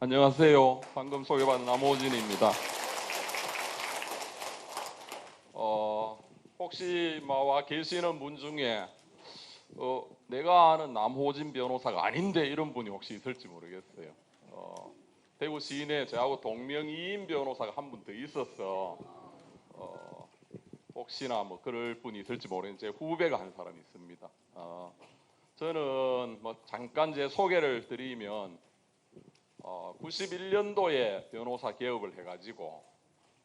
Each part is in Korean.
안녕하세요. 방금 소개받은 남호진입니다. 혹시 와 계시는 분 중에 내가 아는 남호진 변호사가 아닌데 이런 분이 혹시 있을지 모르겠어요. 대구 시내에 저하고 동명이인 변호사가 한 분 더 있어서 혹시나 뭐 그럴 분이 있을지 모르겠는데 제 후배가 한 사람이 있습니다. 저는 뭐 잠깐 제 소개를 드리면 91년도에 변호사 개업을 해가지고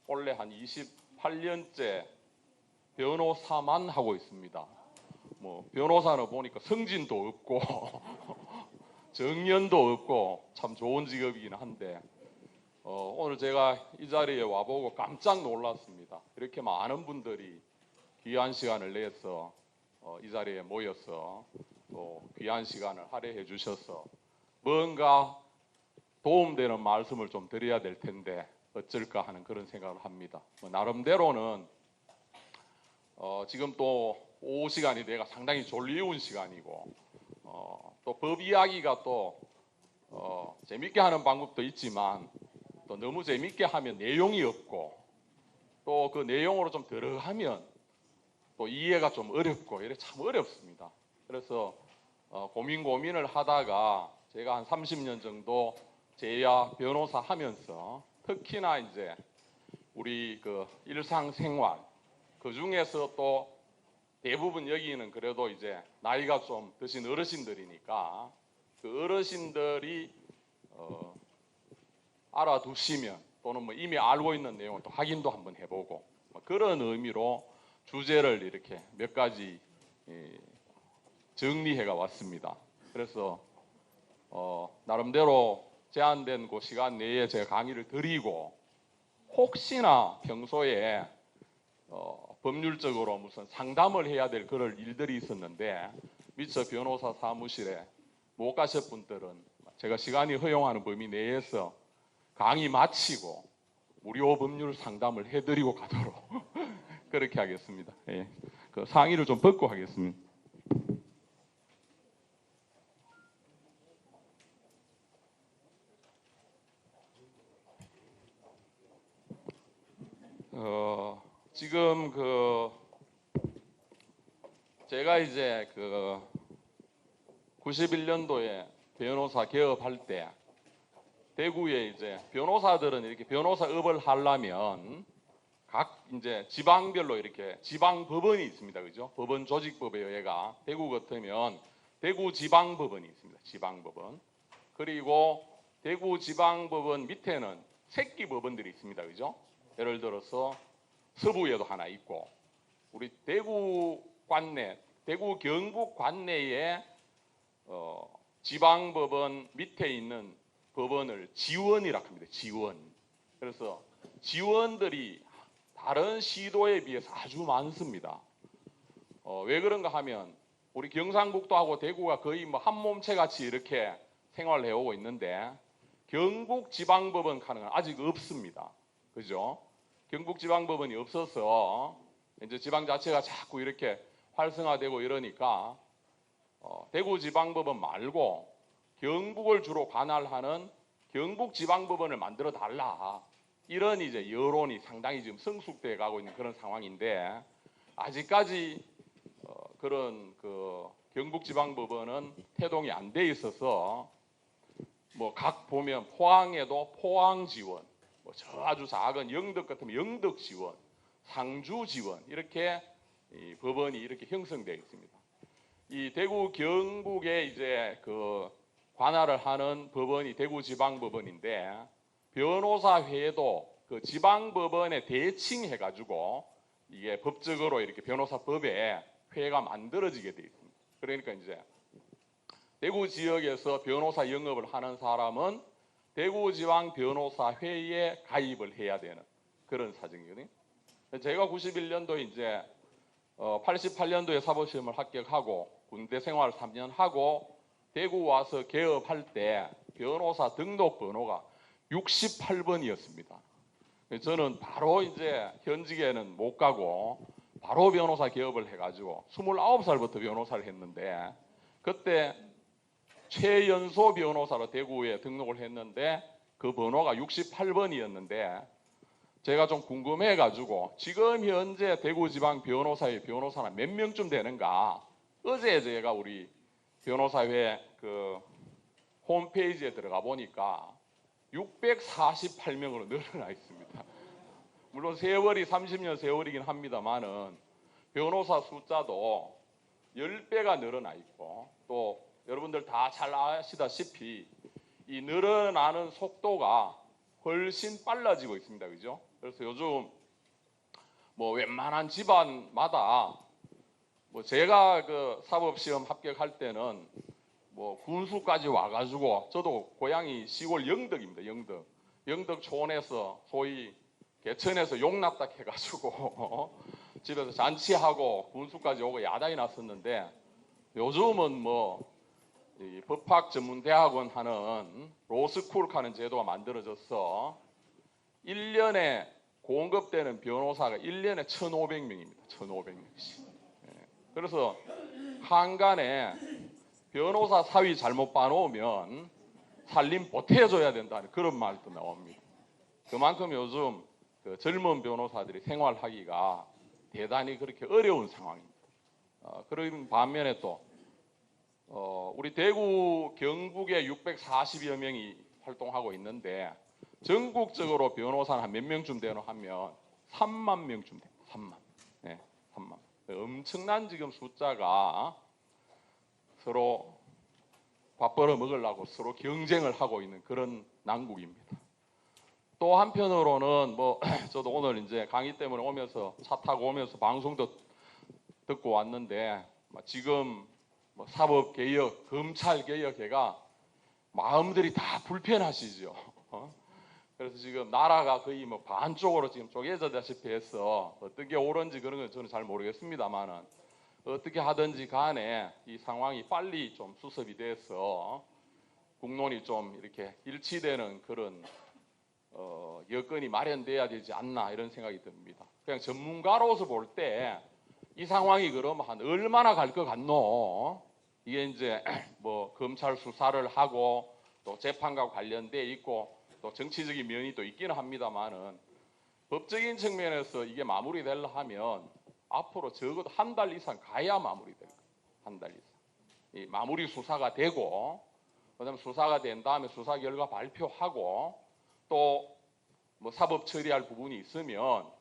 원래 한 28년째 변호사만 하고 있습니다. 뭐 변호사는 보니까 승진도 없고 정년도 없고 참 좋은 직업이긴 한데 오늘 제가 이 자리에 와보고 깜짝 놀랐습니다. 이렇게 많은 분들이 귀한 시간을 내서 이 자리에 모여서 또 귀한 시간을 할애해 주셔서 뭔가 도움되는 말씀을 좀 드려야 될 텐데 어쩔까 하는 그런 생각을 합니다. 나름대로는 지금 또 오후 시간이 내가 상당히 졸리운 시간이고 또 법 이야기가 또 재밌게 하는 방법도 있지만 또 너무 재밌게 하면 내용이 없고 또 그 내용으로 좀 들어가면 또 이해가 좀 어렵고 이래 참 어렵습니다. 그래서 고민을 하다가 제가 한 30년 정도 제야 변호사 하면서 특히나 이제 우리 그 일상생활 그 중에서 또 대부분 여기는 그래도 이제 나이가 좀 드신 어르신들이니까 그 어르신들이 알아두시면 또는 뭐 이미 알고 있는 내용을 또 확인도 한번 해보고 뭐 그런 의미로 주제를 이렇게 몇 가지 정리해가 왔습니다. 그래서 나름대로 제한된 그 시간 내에 제가 강의를 드리고 혹시나 평소에 법률적으로 무슨 상담을 해야 될 그런 일들이 있었는데 미처 변호사 사무실에 못 가실 분들은 제가 시간이 허용하는 범위 내에서 강의 마치고 무료 법률 상담을 해드리고 가도록 그렇게 하겠습니다. 예. 그 상의를 좀 벗고 하겠습니다. 지금 제가 이제 91년도에 변호사 개업할 때 대구에 이제 변호사들은 이렇게 변호사업을 하려면 각 이제 지방별로 이렇게 지방법원이 있습니다. 그죠? 법원 조직법에 의해가 대구 같으면 대구 지방법원이 있습니다. 지방법원. 그리고 대구 지방법원 밑에는 새끼 법원들이 있습니다. 그죠? 예를 들어서 서부에도 하나 있고 우리 대구 관내, 대구 경북 관내에 지방법원 밑에 있는 법원을 지원이라고 합니다. 지원. 그래서 지원들이 다른 시도에 비해서 아주 많습니다. 왜 그런가 하면 우리 경상북도하고 대구가 거의 뭐 한 몸체 같이 이렇게 생활을 해오고 있는데 경북지방법원 가능한 아직 없습니다. 그죠? 경북지방법원이 없어서 이제 지방 자체가 자꾸 이렇게 활성화되고 이러니까 대구지방법원 말고 경북을 주로 관할하는 경북지방법원을 만들어 달라. 이런 이제 여론이 상당히 지금 성숙돼 가고 있는 그런 상황인데 아직까지 그런 경북지방법원은 태동이 안 돼 있어서 뭐 각 보면 포항에도 포항 지원, 뭐 저 아주 작은 영덕 같으면 영덕 지원, 상주 지원 이렇게 이 법원이 이렇게 형성되어 있습니다. 이 대구 경북에 이제 관할을 하는 법원이 대구지방법원인데 변호사회도 그 지방법원에 대칭해가지고 이게 법적으로 이렇게 변호사법에 회가 만들어지게 돼 있습니다. 그러니까 이제 대구 지역에서 변호사 영업을 하는 사람은 대구지방변호사회에 가입을 해야 되는 그런 사정이거든요. 제가 91년도에 이제 88년도에 사법시험을 합격하고 군대 생활 3년 하고 대구 와서 개업할 때 변호사 등록 번호가 68번이었습니다. 저는 바로 이제 현직에는 못 가고 바로 변호사 개업을 해가지고 29살부터 변호사를 했는데 그때 최연소 변호사로 대구에 등록을 했는데 그 번호가 68번이었는데 제가 좀 궁금해가지고 지금 현재 대구지방 변호사의 변호사는 몇 명쯤 되는가? 어제 제가 우리 변호사회 그 홈페이지에 들어가 보니까 648명으로 늘어나 있습니다. 물론 세월이 30년 세월이긴 합니다만은 변호사 숫자도 10배가 늘어나 있고 또 여러분들 다 잘 아시다시피 이 늘어나는 속도가 훨씬 빨라지고 있습니다. 그죠? 그래서 요즘 뭐 웬만한 집안마다 뭐 제가 그 사법시험 합격할 때는 뭐 군수까지 와가지고 저도 고향이 시골 영덕입니다. 영덕 촌에서 소위 개천에서 용납다 해가지고 집에서 잔치하고 군수까지 오고 야단이 났었는데 요즘은 뭐 이 법학 전문대학원 하는 로스쿨 하는 제도가 만들어져서 1년에 공급되는 변호사가 1년에 1,500명입니다. 1,500명씩. 그래서 한간에 변호사 사위 잘못 봐놓으면 살림 보태줘야 된다는 그런 말도 나옵니다. 그만큼 요즘 그 젊은 변호사들이 생활하기가 대단히 그렇게 어려운 상황입니다. 그런 반면에 또 우리 대구 경북에 640여 명이 활동하고 있는데 전국적으로 변호사는 한 몇 명쯤 되나 하면 3만 명쯤 됩니다. 3만. 네, 3만. 엄청난 지금 숫자가 서로 밥 벌어 먹으려고 서로 경쟁을 하고 있는 그런 난국입니다. 또 한편으로는 뭐 저도 오늘 이제 강의 때문에 오면서 차 타고 오면서 방송도 듣고 왔는데 지금 뭐 사법개혁, 검찰개혁회가 마음들이 다 불편하시죠. 그래서 지금 나라가 거의 뭐 반쪽으로 지금 쪼개져다시피 해서 어떤 게 옳은지 그런 건 저는 잘 모르겠습니다만은 어떻게 하든지 간에 이 상황이 빨리 좀 수습이 돼서 국론이 좀 이렇게 일치되는 그런 여건이 마련돼야 되지 않나 이런 생각이 듭니다. 그냥 전문가로서 볼 때 이 상황이 그러면 한 얼마나 갈 것 같노? 이게 이제 뭐 검찰 수사를 하고 또 재판과 관련돼 있고 또 정치적인 면이 또 있기는 합니다만은 법적인 측면에서 이게 마무리되려 하면 앞으로 적어도 한 달 이상 가야 마무리될 거예요. 한 달 이상. 이 마무리 수사가 되고 그다음에 수사가 된 다음에 수사 결과 발표하고 또 뭐 사법 처리할 부분이 있으면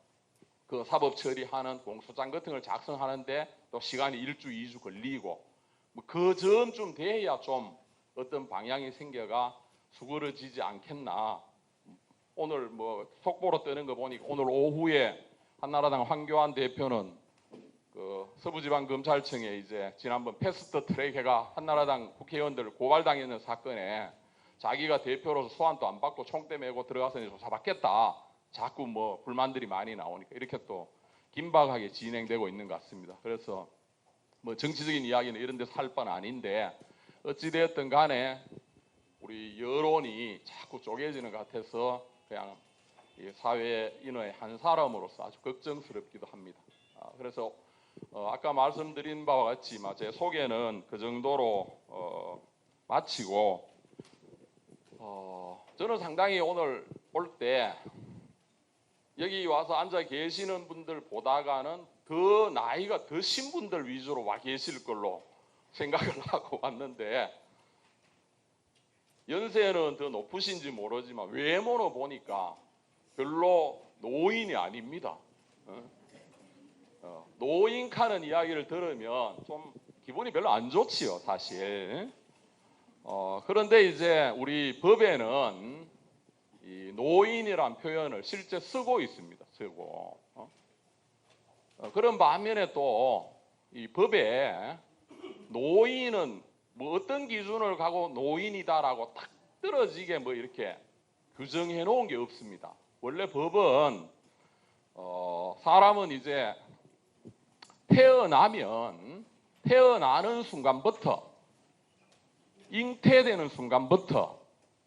그 사법 처리하는 공소장 같은 걸 작성하는데 또 시간이 1주, 2주 걸리고 뭐 그 전쯤 돼야 좀 어떤 방향이 생겨가 수그러지지 않겠나. 오늘 뭐 속보로 뜨는 거 보니까 오늘 오후에 한나라당 황교안 대표는 그 서부지방검찰청에 이제 지난번 패스트트랙해가 한나라당 국회의원들 고발당했는 사건에 자기가 대표로서 소환도 안 받고 총대 메고 들어가서 조사받겠다. 자꾸 뭐 불만들이 많이 나오니까 이렇게 또 긴박하게 진행되고 있는 것 같습니다. 그래서 뭐 정치적인 이야기는 이런 데서 할 바는 아닌데 어찌되었든 간에 우리 여론이 자꾸 쪼개지는 것 같아서 그냥 사회인의 한 사람으로서 아주 걱정스럽기도 합니다. 그래서 아까 말씀드린 바와 같이 제 소개는 그 정도로 마치고 저는 상당히 오늘 올 때 여기 와서 앉아 계시는 분들 보다가는 더 나이가 드신 분들 위주로 와 계실 걸로 생각을 하고 왔는데 연세는 더 높으신지 모르지만 외모로 보니까 별로 노인이 아닙니다. 노인카는 이야기를 들으면 좀 기분이 별로 안 좋지요, 사실. 그런데 이제 우리 법에는 이 노인이란 표현을 실제 쓰고 있습니다. 쓰고. 그런 반면에 또 이 법에 노인은 뭐 어떤 기준을 가고 노인이다라고 딱 떨어지게 뭐 이렇게 규정해 놓은 게 없습니다. 원래 법은 사람은 이제 태어나는 순간부터 잉태되는 순간부터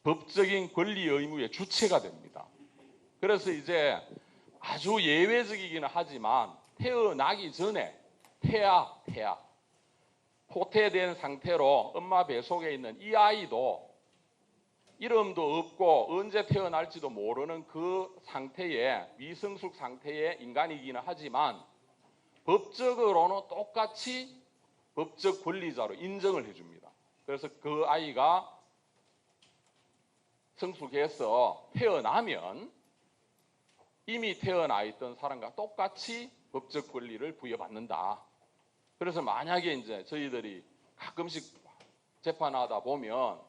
법적인 권리 의무의 주체가 됩니다. 그래서 이제 아주 예외적이기는 하지만 태어나기 전에 태아 호태된 상태로 엄마 뱃속에 있는 이 아이도 이름도 없고 언제 태어날지도 모르는 그 상태의 미성숙 상태의 인간이기는 하지만 법적으로는 똑같이 법적 권리자로 인정을 해줍니다. 그래서 그 아이가 성숙해서 태어나면 이미 태어나 있던 사람과 똑같이 법적 권리를 부여받는다. 그래서 만약에 이제 저희들이 가끔씩 재판하다 보면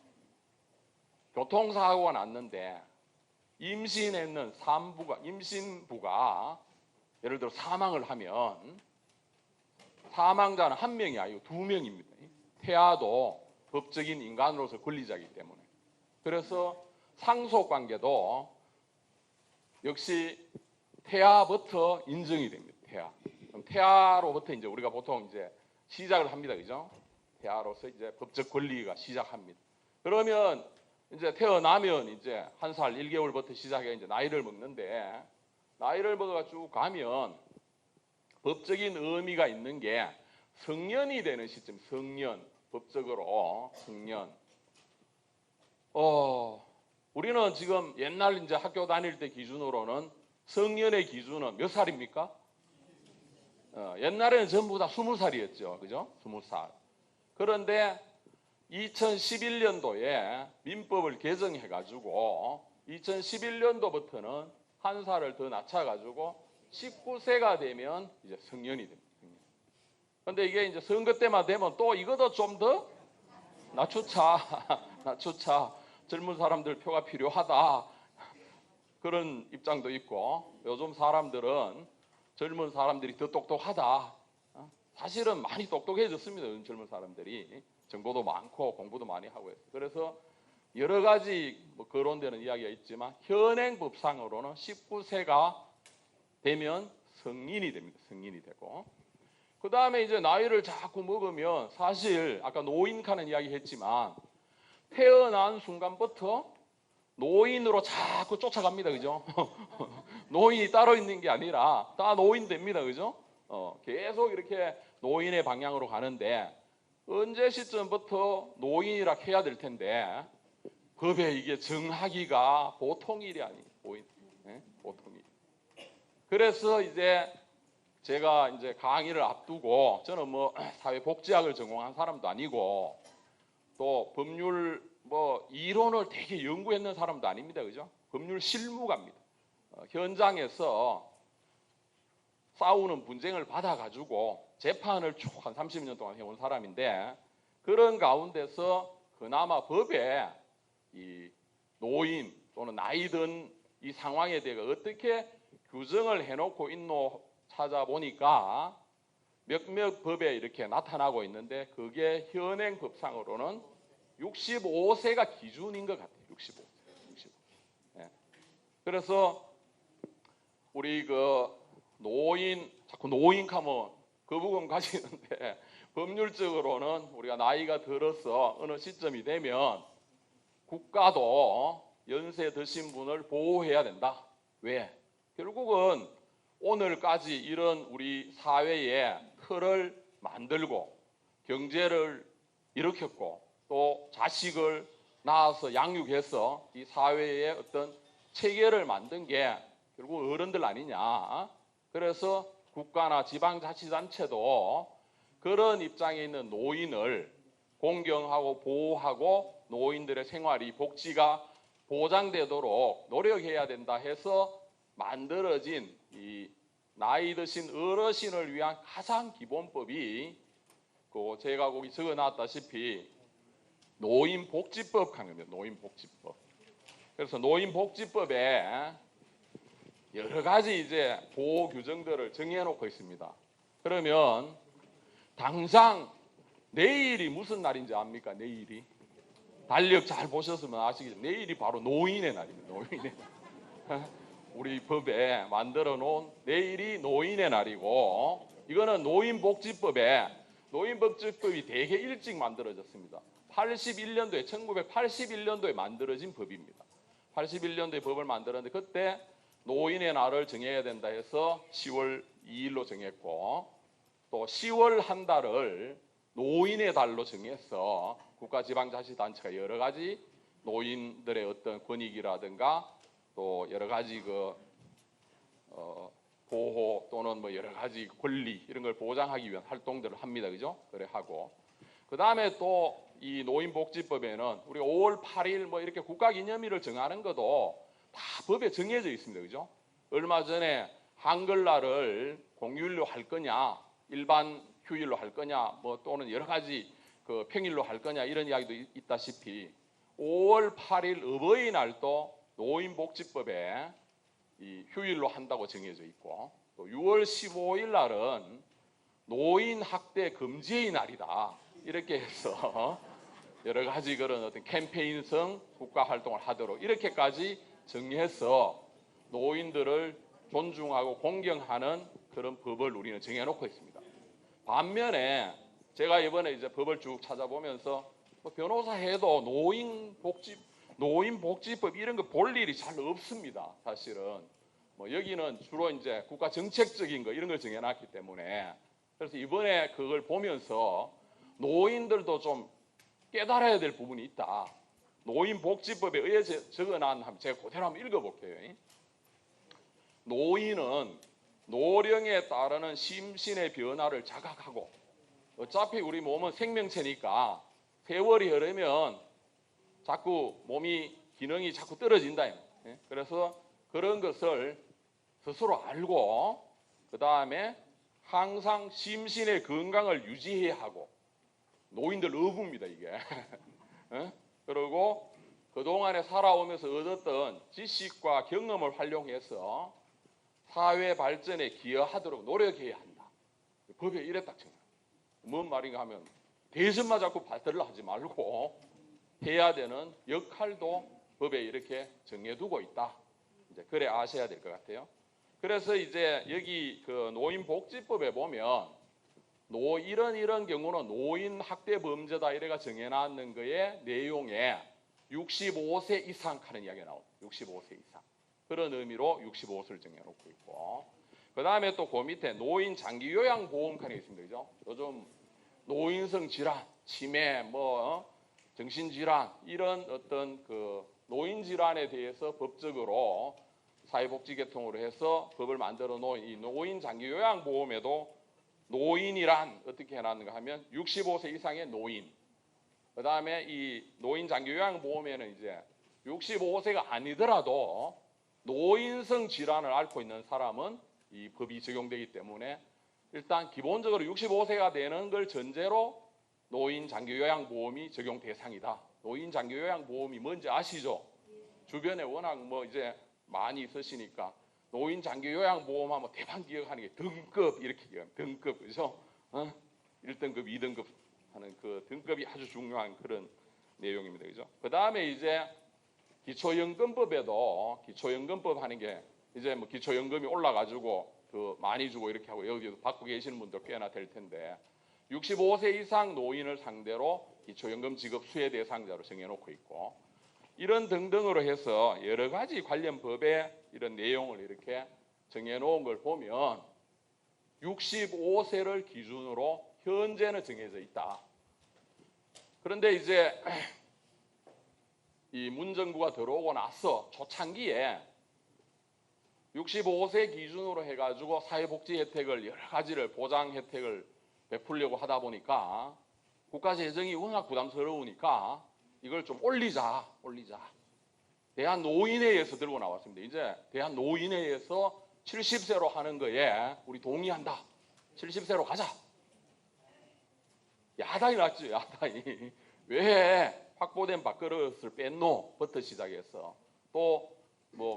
교통사고가 났는데 임신했는 임신부가 예를 들어 사망을 하면 사망자는 한 명이 아니고 두 명입니다. 태아도 법적인 인간으로서 권리자이기 때문에. 그래서 상속관계도 역시 태아부터 인정이 됩니다. 태아. 그럼 태아로부터 이제 우리가 보통 이제 시작을 합니다. 그죠? 태아로서 이제 법적 권리가 시작합니다. 그러면 이제 태어나면 이제 1살 1개월부터 시작해 이제 나이를 먹는데 나이를 먹어가 쭉 가면 법적인 의미가 있는 게 성년이 되는 시점, 성년, 법적으로 성년. 우리는 지금 옛날 이제 학교 다닐 때 기준으로는 성년의 기준은 몇 살입니까? 옛날에는 전부 다 20살이었죠. 그죠? 20살. 그런데 2011년도에 민법을 개정해가지고 2011년도부터는 한 살을 더 낮춰가지고 19세가 되면 이제 성년이 됩니다. 그런데 이게 이제 선거 때만 되면 또 이것도 좀 더 낮추자. 젊은 사람들 표가 필요하다. 그런 입장도 있고 요즘 사람들은 젊은 사람들이 더 똑똑하다. 사실은 많이 똑똑해졌습니다. 요즘 젊은 사람들이. 정보도 많고 공부도 많이 하고 있어요. 그래서 여러 가지 뭐 거론되는 이야기가 있지만 현행 법상으로는 19세가 되면 성인이 됩니다. 성인이 되고. 그 다음에 이제 나이를 자꾸 먹으면 사실 아까 노인카는 이야기 했지만 태어난 순간부터 노인으로 자꾸 쫓아갑니다. 그죠? 노인이 따로 있는 게 아니라 다 노인 됩니다. 그죠? 계속 이렇게 노인의 방향으로 가는데 언제 시점부터 노인이라 해야 될 텐데 법에 이게 정하기가 보통 일이 아니에요. 보통 일. 그래서 이제 제가 이제 강의를 앞두고 저는 뭐 사회복지학을 전공한 사람도 아니고 또 법률 뭐 이론을 되게 연구했는 사람도 아닙니다. 그죠? 법률 실무가입니다. 현장에서 싸우는 분쟁을 받아가지고 재판을 쭉 한 30년 동안 해온 사람인데 그런 가운데서 그나마 법에 이 노인 또는 나이 든 이 상황에 대해 어떻게 규정을 해놓고 있노 찾아보니까 몇몇 법에 이렇게 나타나고 있는데 그게 현행 법상으로는 65세가 기준인 것 같아요. 65세. 네. 그래서 우리 그 노인 자꾸 노인하면 거부감 가지는데 법률적으로는 우리가 나이가 들어서 어느 시점이 되면 국가도 연세 드신 분을 보호해야 된다. 왜? 결국은 오늘까지 이런 우리 사회의 틀을 만들고 경제를 일으켰고 또 자식을 낳아서 양육해서 이 사회의 어떤 체계를 만든 게 결국 어른들 아니냐. 그래서 국가나 지방자치단체도 그런 입장에 있는 노인을 공경하고 보호하고 노인들의 생활이 복지가 보장되도록 노력해야 된다 해서 만들어진 이 나이 드신 어르신을 위한 가장 기본법이 그 제가 거기 적어놨다시피 노인복지법 강입니다. 노인복지법. 그래서 노인복지법에 여러 가지 이제 보호 규정들을 정해놓고 있습니다. 그러면 당장 내일이 무슨 날인지 압니까? 내일이 달력 잘 보셨으면 아시겠죠. 내일이 바로 노인의 날입니다. 노인의 날. 우리 법에 만들어 놓은 내일이 노인의 날이고 이거는 노인복지법이 되게 일찍 만들어졌습니다. 81년도에 1981년도에 만들어진 법입니다. 81년도에 법을 만들었는데 그때 노인의 날을 정해야 된다 해서 10월 2일로 정했고 또 10월 한 달을 노인의 달로 정해서 국가지방자치단체가 여러 가지 노인들의 어떤 권익이라든가 또 여러 가지 보호 또는 뭐 여러 가지 권리 이런 걸 보장하기 위한 활동들을 합니다. 그죠? 그래 하고 그 다음에 또 이 노인복지법에는 우리 5월 8일 뭐 이렇게 국가기념일을 정하는 것도 다 법에 정해져 있습니다. 그죠? 얼마 전에 한글날을 공휴일로 할 거냐, 일반 휴일로 할 거냐, 뭐 또는 여러 가지 평일로 할 거냐 이런 이야기도 있다시피 5월 8일 어버이날도 노인복지법에 이 휴일로 한다고 정해져 있고 또 6월 15일 날은 노인 학대 금지의 날이다. 이렇게 해서 여러 가지 그런 어떤 캠페인성 국가 활동을 하도록 이렇게까지 정해서 노인들을 존중하고 공경하는 그런 법을 우리는 정해놓고 있습니다. 반면에 제가 이번에 이제 법을 쭉 찾아보면서 변호사 해도 노인복지법 이런 거 볼 일이 잘 없습니다. 사실은 뭐 여기는 주로 이제 국가 정책적인 거 이런 걸 정해놨기 때문에 그래서 이번에 그걸 보면서 노인들도 좀 깨달아야 될 부분이 있다. 노인복지법에 의해 적어놓은 제가 그대로 한번 읽어볼게요. 노인은 노령에 따르는 심신의 변화를 자각하고 어차피 우리 몸은 생명체니까 세월이 흐르면 자꾸 몸이 기능이 자꾸 떨어진다. 그래서 그런 것을 스스로 알고 그 다음에 항상 심신의 건강을 유지해야 하고 노인들 어부입니다 이게. 그리고 그동안에 살아오면서 얻었던 지식과 경험을 활용해서 사회 발전에 기여하도록 노력해야 한다. 법에 이래 딱 정해요. 뭔 말인가 하면 대선만 자꾸 발달을 하지 말고 해야 되는 역할도 법에 이렇게 정해두고 있다. 이제 그래 아셔야 될 것 같아요. 그래서 이제 여기 노인복지법에 보면 이런 경우는 노인 학대 범죄다 이래가 정해놨는 거에 내용에 65세 이상 하는 이야기가 나옵니다. 65세 이상. 그런 의미로 65세를 정해놓고 있고 그 다음에 또 그 밑에 노인 장기 요양보험칸이 있습니다. 그죠? 요즘 노인성 질환, 치매, 정신질환 이런 어떤 노인 질환에 대해서 법적으로 사회복지계통으로 해서 법을 만들어 놓은 이 노인 장기 요양보험에도 노인이란 어떻게 해놨는가 하면 65세 이상의 노인 그 다음에 이 노인 장기 요양보험에는 이제 65세가 아니더라도 노인성 질환을 앓고 있는 사람은 이 법이 적용되기 때문에 일단 기본적으로 65세가 되는 걸 전제로 노인 장기 요양보험이 적용 대상이다. 노인 장기 요양보험이 뭔지 아시죠? 주변에 워낙 이제 많이 있으시니까 노인 장기 요양보험 하면 대박 기억하는 게 등급 이렇게 기억합니다. 등급 그죠? 1등급, 2등급 하는 그 등급이 아주 중요한 그런 내용입니다. 그죠? 그 다음에 이제 기초연금법에도 기초연금법 하는 게 이제 기초연금이 올라가지고 더 많이 주고 이렇게 하고 여기도 받고 계시는 분들 꽤나 될 텐데 65세 이상 노인을 상대로 기초연금 지급 수혜 대상자로 정해놓고 있고 이런 등등으로 해서 여러 가지 관련 법의 이런 내용을 이렇게 정해놓은 걸 보면 65세를 기준으로 현재는 정해져 있다. 그런데 이제 이 문정부가 들어오고 나서 초창기에 65세 기준으로 해가지고 사회복지 혜택을 여러 가지를 보장 혜택을 베풀려고 하다 보니까 국가 재정이 워낙 부담스러우니까 이걸 좀 올리자. 대한노인회에서 들고 나왔습니다. 이제 대한노인회에서 70세로 하는 거에 우리 동의한다. 70세로 가자. 야단이 났죠. 야단이. 왜 확보된 밥그릇을 뺐노? 부터 시작해서 또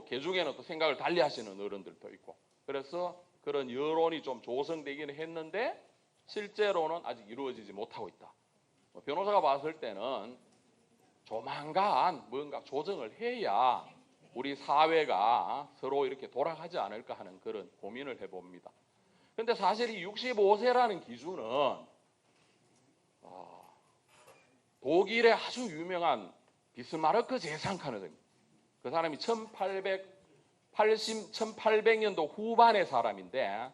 개중에는 또 생각을 달리 하시는 어른들도 있고 그래서 그런 여론이 좀 조성되기는 했는데 실제로는 아직 이루어지지 못하고 있다. 변호사가 봤을 때는 조만간 뭔가 조정을 해야 우리 사회가 서로 이렇게 돌아가지 않을까 하는 그런 고민을 해봅니다. 그런데 사실 이 65세라는 기준은 독일의 아주 유명한 비스마르크 재상카는 그 사람이 1800년도 후반의 사람인데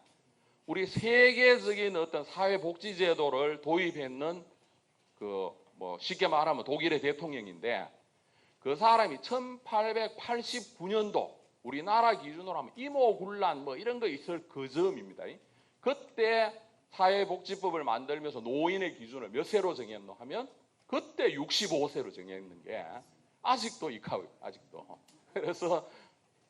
우리 세계적인 어떤 사회복지제도를 도입했는 쉽게 말하면 독일의 대통령인데 그 사람이 1889년도 우리나라 기준으로 하면 이모군란 뭐 이런 거 있을 그 즈음입니다. 그때 사회복지법을 만들면서 노인의 기준을 몇 세로 정했노 하면 그때 65세로 정했는 게 아직도 이카고 아직도. 그래서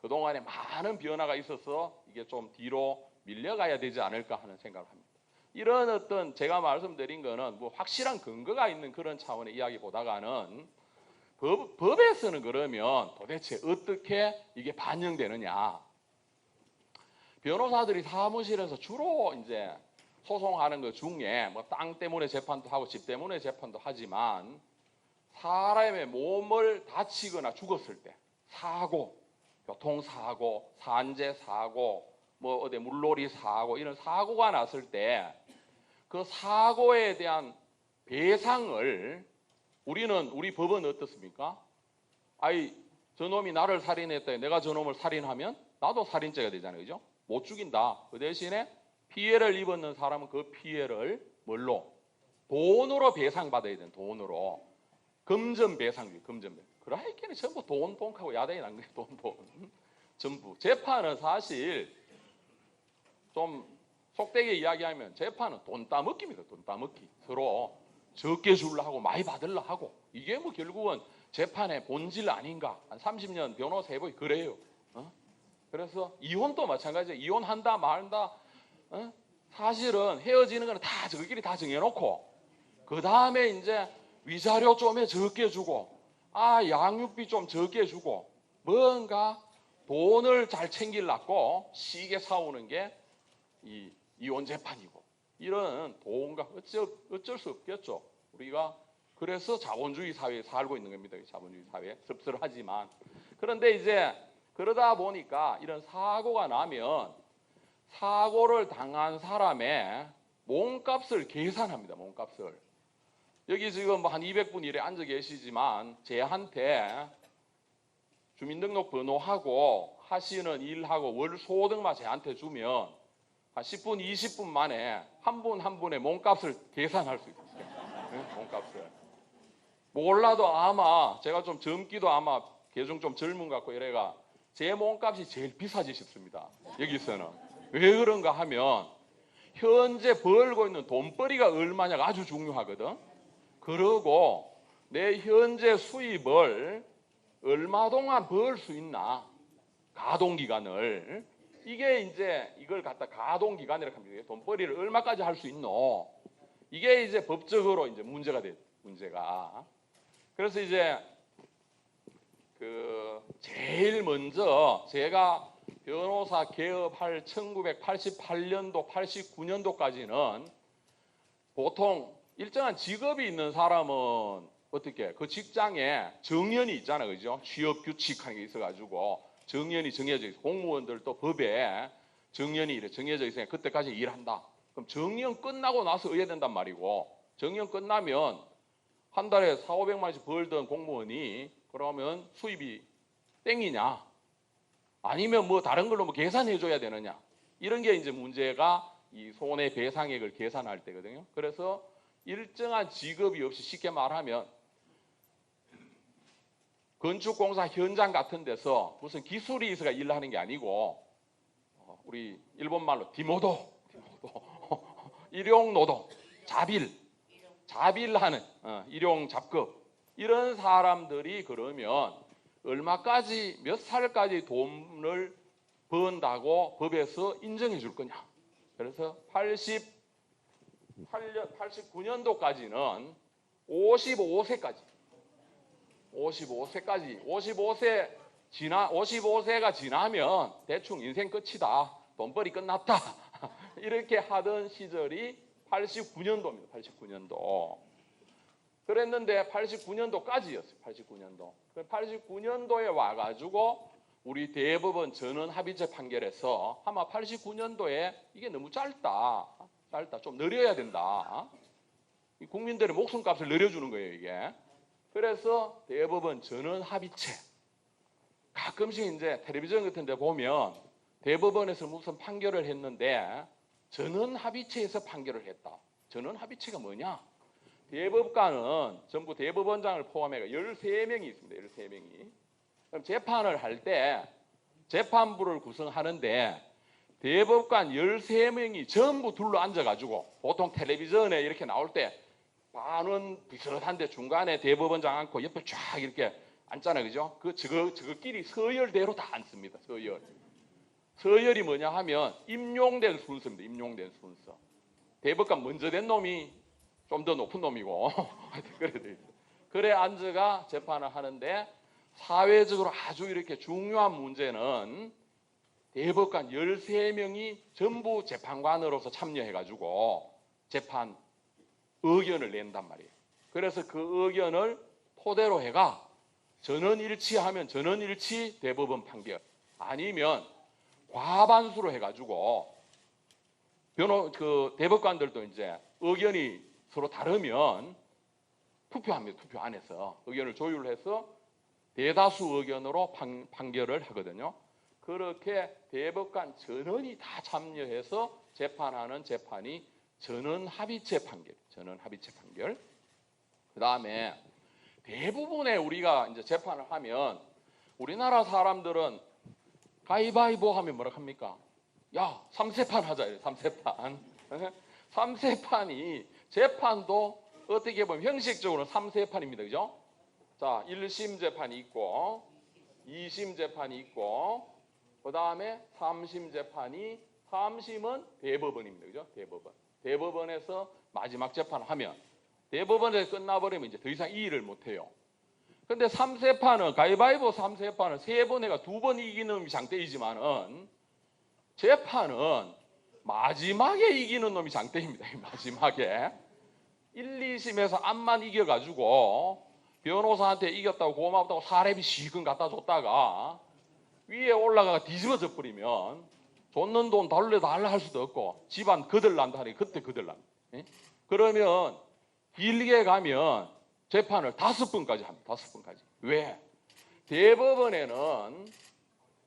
그동안에 많은 변화가 있어서 이게 좀 뒤로 밀려가야 되지 않을까 하는 생각을 합니다. 이런 어떤 제가 말씀드린 거는 뭐 확실한 근거가 있는 그런 차원의 이야기보다가는 법에서는 그러면 도대체 어떻게 이게 반영되느냐. 변호사들이 사무실에서 주로 이제 소송하는 것 중에 뭐 땅 때문에 재판도 하고 집 때문에 재판도 하지만 사람의 몸을 다치거나 죽었을 때 사고, 교통사고, 산재사고, 뭐 어디 물놀이 사고 이런 사고가 났을 때 그 사고에 대한 배상을 우리 법은 어떻습니까? 아이 저놈이 나를 살인했다. 내가 저놈을 살인하면 나도 살인죄가 되잖아요. 그죠? 못 죽인다. 그 대신에 피해를 입었는 사람은 그 피해를 뭘로? 돈으로 배상받아야 되는 돈으로. 금전배상주의, 금전배상. 그러니까 전부 돈하고 야단이 난 거예요. 돈. 전부. 재판은 사실 좀 속되게 이야기하면 재판은 돈 따먹기입니다. 돈 따먹기. 서로 적게 줄라 하고 많이 받을라 하고 이게 뭐 결국은 재판의 본질 아닌가. 한 30년 변호사 해보기 그래요. 그래서 이혼도 마찬가지예요. 이혼한다 말한다. 사실은 헤어지는 거는 다 저희끼리 다 정해놓고 그 다음에 이제 위자료 좀에 적게 주고 양육비 좀 적게 주고 뭔가 돈을 잘 챙기려고 시게 사오는 게 이 이혼 재판이고 이런 돈과 어쩔 수 없겠죠. 우리가 그래서 자본주의 사회에 살고 있는 겁니다. 자본주의 사회 씁쓸하지만 그런데 이제 그러다 보니까 이런 사고가 나면 사고를 당한 사람의 몸값을 계산합니다. 몸값을. 여기 지금 한 200분 이래 앉아 계시지만 쟤한테 주민등록번호하고 하시는 일하고 월 소득만 쟤한테 주면 한 10분, 20분 만에 한 분 한 분의 몸값을 계산할 수 있어요. 네? 몸값을. 몰라도 아마 제가 좀 젊기도 아마 개중 좀 젊은 것 같고 이래가 제 몸값이 제일 비싸지셨습니다. 여기서는. 왜 그런가 하면 현재 벌고 있는 돈벌이가 얼마냐가 아주 중요하거든. 그러고 내 현재 수입을 얼마 동안 벌 수 있나 가동기간을 이게 이제 이걸 갖다 가동기간이라고 합니다. 돈벌이를 얼마까지 할 수 있노 이게 이제 법적으로 이제 문제가 돼. 문제가. 그래서 이제 제일 먼저 제가 변호사 개업할 1988년도 89년도까지는 보통 일정한 직업이 있는 사람은 어떻게 그 직장에 정년이 있잖아요. 그죠? 취업 규칙하는 게 있어가지고 정년이 정해져 있어. 공무원들도 법에 정년이 이래 정해져 있으니까 그때까지 일한다. 그럼 정년 끝나고 나서 의해야 된단 말이고 정년 끝나면 한 달에 4,500만 원씩 벌던 공무원이 그러면 수입이 땡이냐 아니면 뭐 다른 걸로 뭐 계산해 줘야 되느냐 이런 게 이제 문제가 이 손해배상액을 계산할 때거든요. 그래서 일정한 직업이 없이 쉽게 말하면 건축공사 현장 같은 데서 무슨 기술이 있어가 일을 하는 게 아니고 우리 일본말로 디모도 일용노동 자빌하는 일용잡급 이런 사람들이 그러면 얼마까지 몇 살까지 돈을 번다고 법에서 인정해 줄 거냐. 그래서 89년도까지는 55세가 지나면 대충 인생 끝이다. 돈벌이 끝났다. 이렇게 하던 시절이 89년도입니다. 89년도. 그랬는데 89년도까지였어요. 89년도. 89년도에 와가지고 우리 대법원 전원합의체 판결에서 아마 89년도에 이게 너무 짧다. 좀 늘려야 된다. 국민들의 목숨값을 늘려주는 거예요. 이게. 그래서 대법원 전원합의체. 가끔씩 이제 텔레비전 같은 데 보면 대법원에서 무슨 판결을 했는데 전원합의체에서 판결을 했다. 전원합의체가 뭐냐? 대법관은 전부 대법원장을 포함해서 13명이 있습니다. 13명이. 그럼 재판을 할 때 재판부를 구성하는데 대법관 13명이 전부 둘러 앉아가지고 보통 텔레비전에 이렇게 나올 때 반은 비슷한데 중간에 대법원장 앉고 옆에 쫙 이렇게 앉잖아요. 그죠? 저거끼리 서열대로 다 앉습니다. 서열. 서열이 뭐냐 하면 임용된 순서입니다. 임용된 순서. 대법관 먼저 된 놈이 좀 더 높은 놈이고 그래 돼 있어. 그래 앉아가 재판을 하는데 사회적으로 아주 이렇게 중요한 문제는 대법관 13명이 전부 재판관으로서 참여해가지고 재판 의견을 낸단 말이에요. 그래서 그 의견을 토대로 해가 전원일치하면 전원일치 대법원 판결, 아니면 과반수로 해가지고 대법관들도 이제 의견이 서로 다르면 투표합니다. 투표 안에서 의견을 조율해서 대다수 의견으로 판결을 하거든요. 그렇게 대법관 전원이 다 참여해서 재판하는 재판이 전원합의체 판결. 전원합의체 판결. 그 다음에 대부분의 우리가 이제 재판을 하면 우리나라 사람들은 가위바위보 하면 뭐라 합니까? 야, 3세판 하자. 이래. 3세판. 3세판이 재판도 어떻게 보면 형식적으로는 3세판입니다. 그죠? 자, 1심 재판이 있고 2심 재판이 있고 그 다음에 3심 재판이 3심은 대법원입니다. 그죠? 대법원. 대법원에서 마지막 재판을 하면 대법원에서 끝나버리면 이제 더 이상 이의를 못해요. 근데 3세판은 가위바위보 3세판은 3번 해가 2번 이기는 놈이 장대이지만은 재판은 마지막에 이기는 놈이 장대입니다. 마지막에 1, 2심에서 암만 이겨가지고 변호사한테 이겼다고 고맙다고 사례비 시금 갖다 줬다가 위에 올라가가 뒤집어져 버리면 줬는 돈 달라 할 수도 없고 집안 거들난다 하니 그때 거들난다. 그러면 길게 가면 재판을 5번까지 합니다. 5번까지. 왜? 대법원에는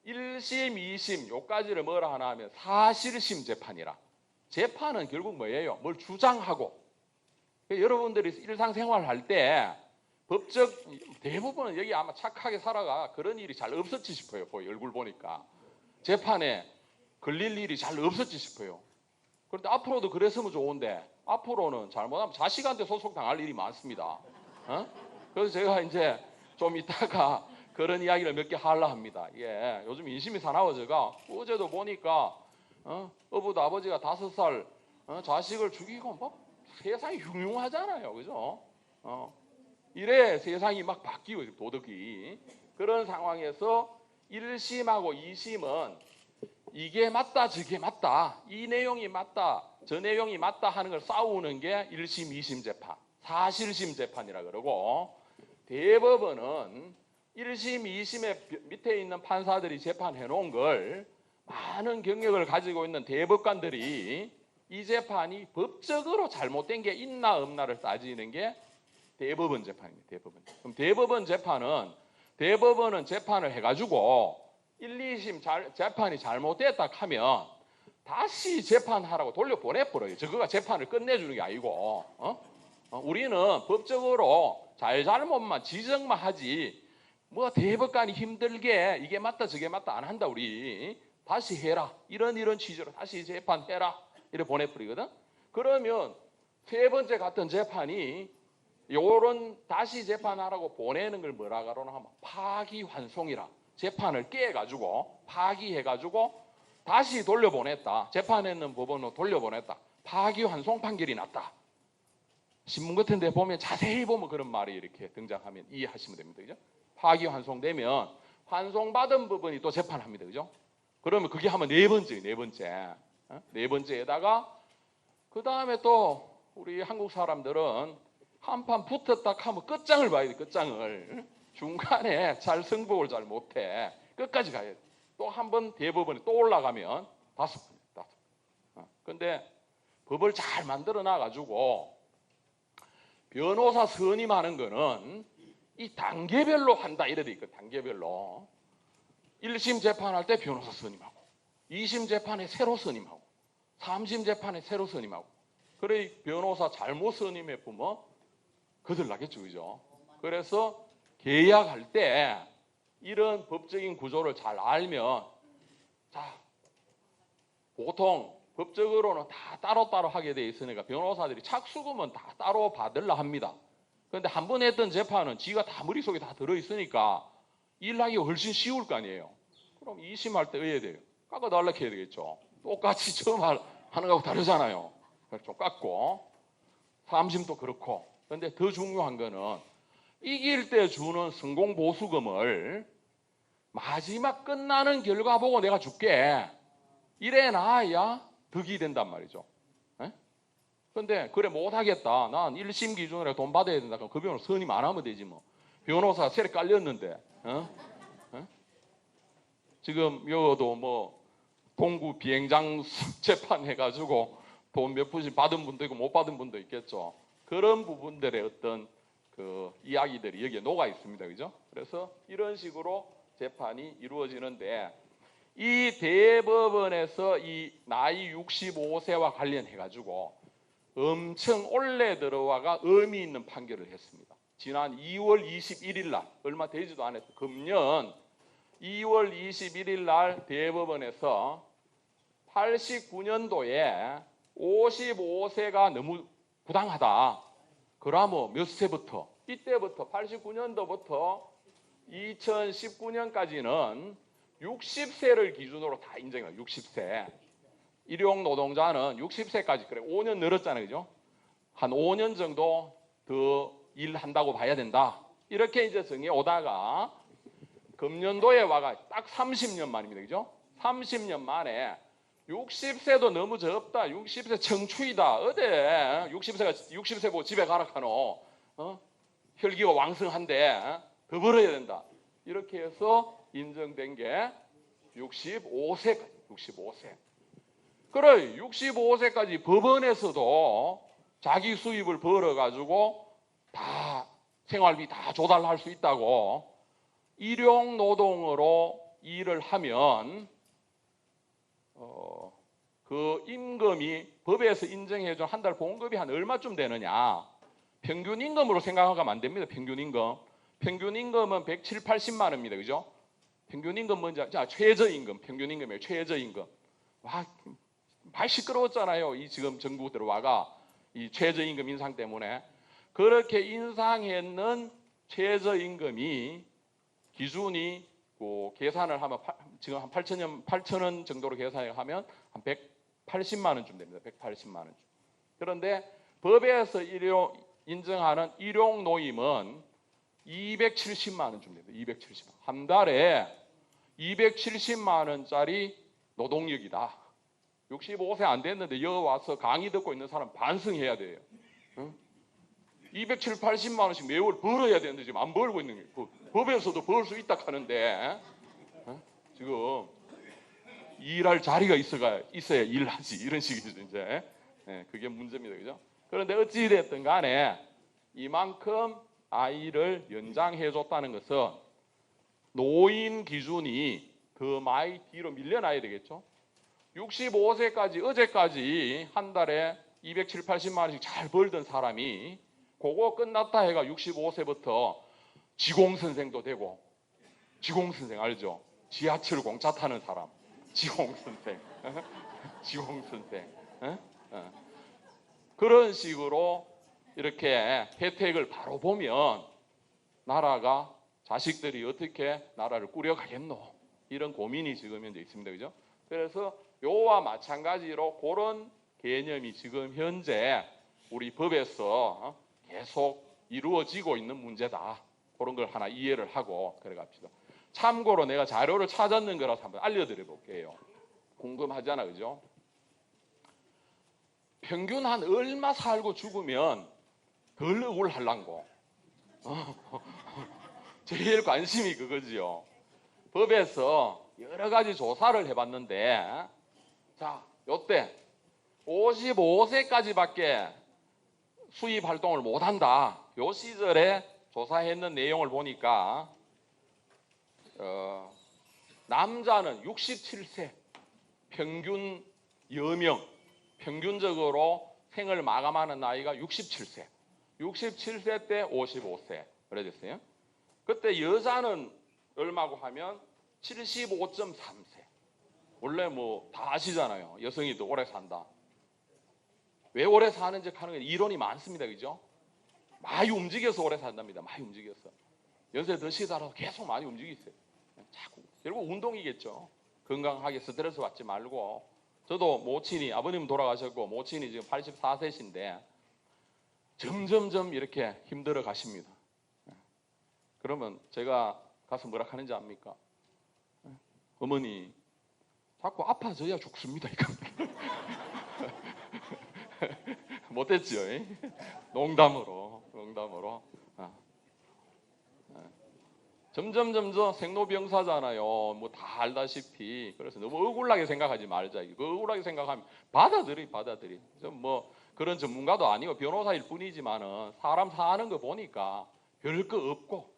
1심, 2심 요까지를 뭐라 하나 하면 사실심 재판이라. 재판은 결국 뭐예요? 뭘 주장하고. 여러분들이 일상생활 할 때 법적 대부분은 여기 아마 착하게 살아가 그런 일이 잘 없었지 싶어요. 얼굴 보니까. 재판에 걸릴 일이 잘 없었지 싶어요. 그런데 앞으로도 그랬으면 좋은데 앞으로는 잘못하면 자식한테 소송당할 일이 많습니다. 그래서 제가 이제 좀 이따가 그런 이야기를 몇 개 하려 합니다. 예, 요즘 인심이 사나워져가 어제도 보니까 어부도 아버지가 5살 자식을 죽이고 뭐 세상이 흉흉하잖아요. 그죠? 이래 세상이 막 바뀌고 도덕이. 그런 상황에서 1심하고 2심은 이게 맞다 저게 맞다 이 내용이 맞다 저 내용이 맞다 하는 걸 싸우는 게 1심 2심 재판 사실심 재판이라 그러고 대법원은 1심 2심의 밑에 있는 판사들이 재판해 놓은 걸 많은 경력을 가지고 있는 대법관들이 이 재판이 법적으로 잘못된 게 있나 없나를 따지는 게 대법원 재판입니다. 대법원. 그럼 대법원은 재판을 해가지고 1, 2심 재판이 잘못됐다 하면 다시 재판하라고 돌려보내버려요. 저거가 재판을 끝내주는 게 아니고 우리는 법적으로 잘못만 지적만 하지 뭐 대법관이 힘들게 이게 맞다 저게 맞다 안 한다. 우리 다시 해라 이런 취지로 다시 재판해라 이렇게 보내버리거든. 그러면 세 번째 같은 재판이 요런 다시 재판하라고 보내는 걸 뭐라 그러나 하면 파기환송이라. 재판을 깨가지고 파기해가지고 다시 돌려보냈다. 재판했는 법원으로 돌려보냈다. 파기환송 판결이 났다. 신문 같은 데 보면 자세히 보면 그런 말이 이렇게 등장하면 이해하시면 됩니다. 그죠? 파기환송되면 환송받은 부분이 또 재판합니다. 그죠? 그러면 그게 하면 네 번째에다가 그 다음에 또 우리 한국 사람들은 한판 붙었다 하면 끝장을 봐야 돼. 끝장을. 중간에 잘 승복을 잘 못해. 끝까지 가야 돼. 또 한 번 대법원에 또 올라가면 5번. 근데 법을 잘 만들어 놔가지고 변호사 선임하는 거는 이 단계별로 한다 이래 돼 있거든. 단계별로. 1심 재판할 때 변호사 선임하고 2심 재판에 새로 선임하고 3심 재판에 새로 선임하고 그래 변호사 잘못 선임해 보면 거들나겠죠, 그죠? 그래서 계약할 때 이런 법적인 구조를 잘 알면, 자, 보통 법적으로는 다 따로따로 하게 돼 있으니까 변호사들이 착수금은 다 따로 받으려 합니다. 그런데 한 번 했던 재판은 지가 다 머릿속에 다 들어있으니까 일하기 훨씬 쉬울 거 아니에요. 그럼 2심 할 때 의해야 돼요. 깎아달라 해야 되겠죠. 똑같이 처음 하는 거하고 다르잖아요. 좀 깎고. 3심도 그렇고. 그런데 더 중요한 거는 이길 때 주는 성공보수금을 마지막 끝나는 결과 보고 내가 줄게. 이래 놔야 득이 된단 말이죠. 그런데 그래 못하겠다. 난 1심 기준으로 돈 받아야 된다. 그럼 그 변호사 선임 안 하면 되지 뭐. 변호사 세례 깔렸는데. 지금 여도 뭐 동구 비행장 재판 해가지고 돈 몇 푼씩 받은 분도 있고 못 받은 분도 있겠죠. 그런 부분들의 어떤 그 이야기들이 여기에 녹아 있습니다. 그죠? 그래서 이런 식으로 재판이 이루어지는데, 이 대법원에서 이 나이 65세와 관련해가지고 엄청 올해 들어와가 의미 있는 판결을 했습니다. 지난 2월 21일 날, 얼마 되지도 않았어요. 금년 2월 21일 날 대법원에서 89년도에 55세가 너무 부당하다. 그러면 몇 세부터? 이때부터 89년도부터 2019년까지는 60세를 기준으로 다 인정해요. 60세. 일용 노동자는 60세까지, 그래 5년 늘었잖아요. 그죠? 한 5년 정도 더 일한다고 봐야 된다. 이렇게 이제 정해 오다가 금년도에 와가 딱 30년 만입니다. 그죠? 30년 만에 60세도 너무 적다. 60세 청추이다. 어때? 60세 보고 집에 가라 카노. 혈기가 왕성한데 더 벌어야 된다. 이렇게 해서 인정된 게 65세까지. 65세. 그래 65세까지 법원에서도 자기 수입을 벌어가지고 다 생활비 다 조달할 수 있다고. 일용 노동으로 일을 하면 그 임금이 법에서 인정해준 한 달 봉급이 한 얼마쯤 되느냐. 평균 임금으로 생각하면 안 됩니다. 평균 임금. 평균 임금은 170, 80만 원입니다. 그죠? 평균 임금 먼저, 자, 최저임금, 평균 임금이에요. 최저임금. 와, 많이 시끄러웠잖아요. 이 지금 정부 들어와가 이 최저임금 인상 때문에. 그렇게 인상했는 최저임금이 기준이 계산을 하면 지금 한 8천 원 정도로 계산을 하면 한 180만 원쯤 됩니다. 180만 원. 그런데 법에서 인정하는 일용 노임은 270만 원쯤 됩니다. 270만 원. 한 달에 270만 원짜리 노동력이다. 65세 안 됐는데 여기 와서 강의 듣고 있는 사람 반성해야 돼요. 270, 80만 원씩 매월 벌어야 되는데 지금 안 벌고 있는 거예요. 법에서도 벌 수 있다 하는데 지금 일할 자리가 있어야 일하지. 이런 식이죠 이제. 그게 문제입니다. 그죠? 그런데 어찌됐든 간에 이만큼 아이를 연장해 줬다는 것은 노인 기준이 더 많이 뒤로 밀려나야 되겠죠. 65세까지 어제까지 한 달에 270, 80만 원씩 잘 벌던 사람이 그거 끝났다 해가 65세부터 지공선생도 되고, 지공선생 알죠? 지하철 공차 타는 사람, 지공선생, 지공선생. 그런 식으로 이렇게 혜택을 바로 보면 나라가, 자식들이 어떻게 나라를 꾸려가겠노? 이런 고민이 지금 현재 있습니다. 그죠? 그래서 요와 마찬가지로 그런 개념이 지금 현재 우리 법에서 계속 이루어지고 있는 문제다. 그런 걸 하나 이해를 하고 그래 갑시다. 참고로 내가 자료를 찾았는 거라서 한번 알려드려 볼게요. 궁금하잖아, 그죠? 평균 한 얼마 살고 죽으면 덜 억울할랑고. 제일 관심이 그거지요. 법에서 여러 가지 조사를 해봤는데, 자, 요때 55세까지밖에 수입 활동을 못한다. 요 시절에 조사했는 내용을 보니까 남자는 67세 평균 여명, 평균적으로 생을 마감하는 나이가 67세. 67세 때 55세 그래졌어요. 그때 여자는 얼마고 하면 75.3세. 원래 뭐 다 아시잖아요. 여성이 더 오래 산다. 왜 오래 사는지 하는 게 이론이 많습니다. 그죠? 많이 움직여서 오래 산답니다. 많이 움직여서. 연세 드시더라도 계속 많이 움직이세요. 자꾸. 결국 운동이겠죠. 건강하게 스트레스 받지 말고. 저도 모친이, 아버님 돌아가셨고 모친이 지금 84세신데 점점점 이렇게 힘들어 가십니다. 그러면 제가 가서 뭐라 하는지 압니까? 어머니 자꾸 아파져야 죽습니다. 못했죠. 농담으로. 점점 생로병사잖아요. 뭐 다 알다시피. 그래서 너무 억울하게 생각하지 말자. 그 억울하게 생각하면 받아들이. 뭐 그런 전문가도 아니고 변호사일 뿐이지만은 사람 사는 거 보니까 별거 없고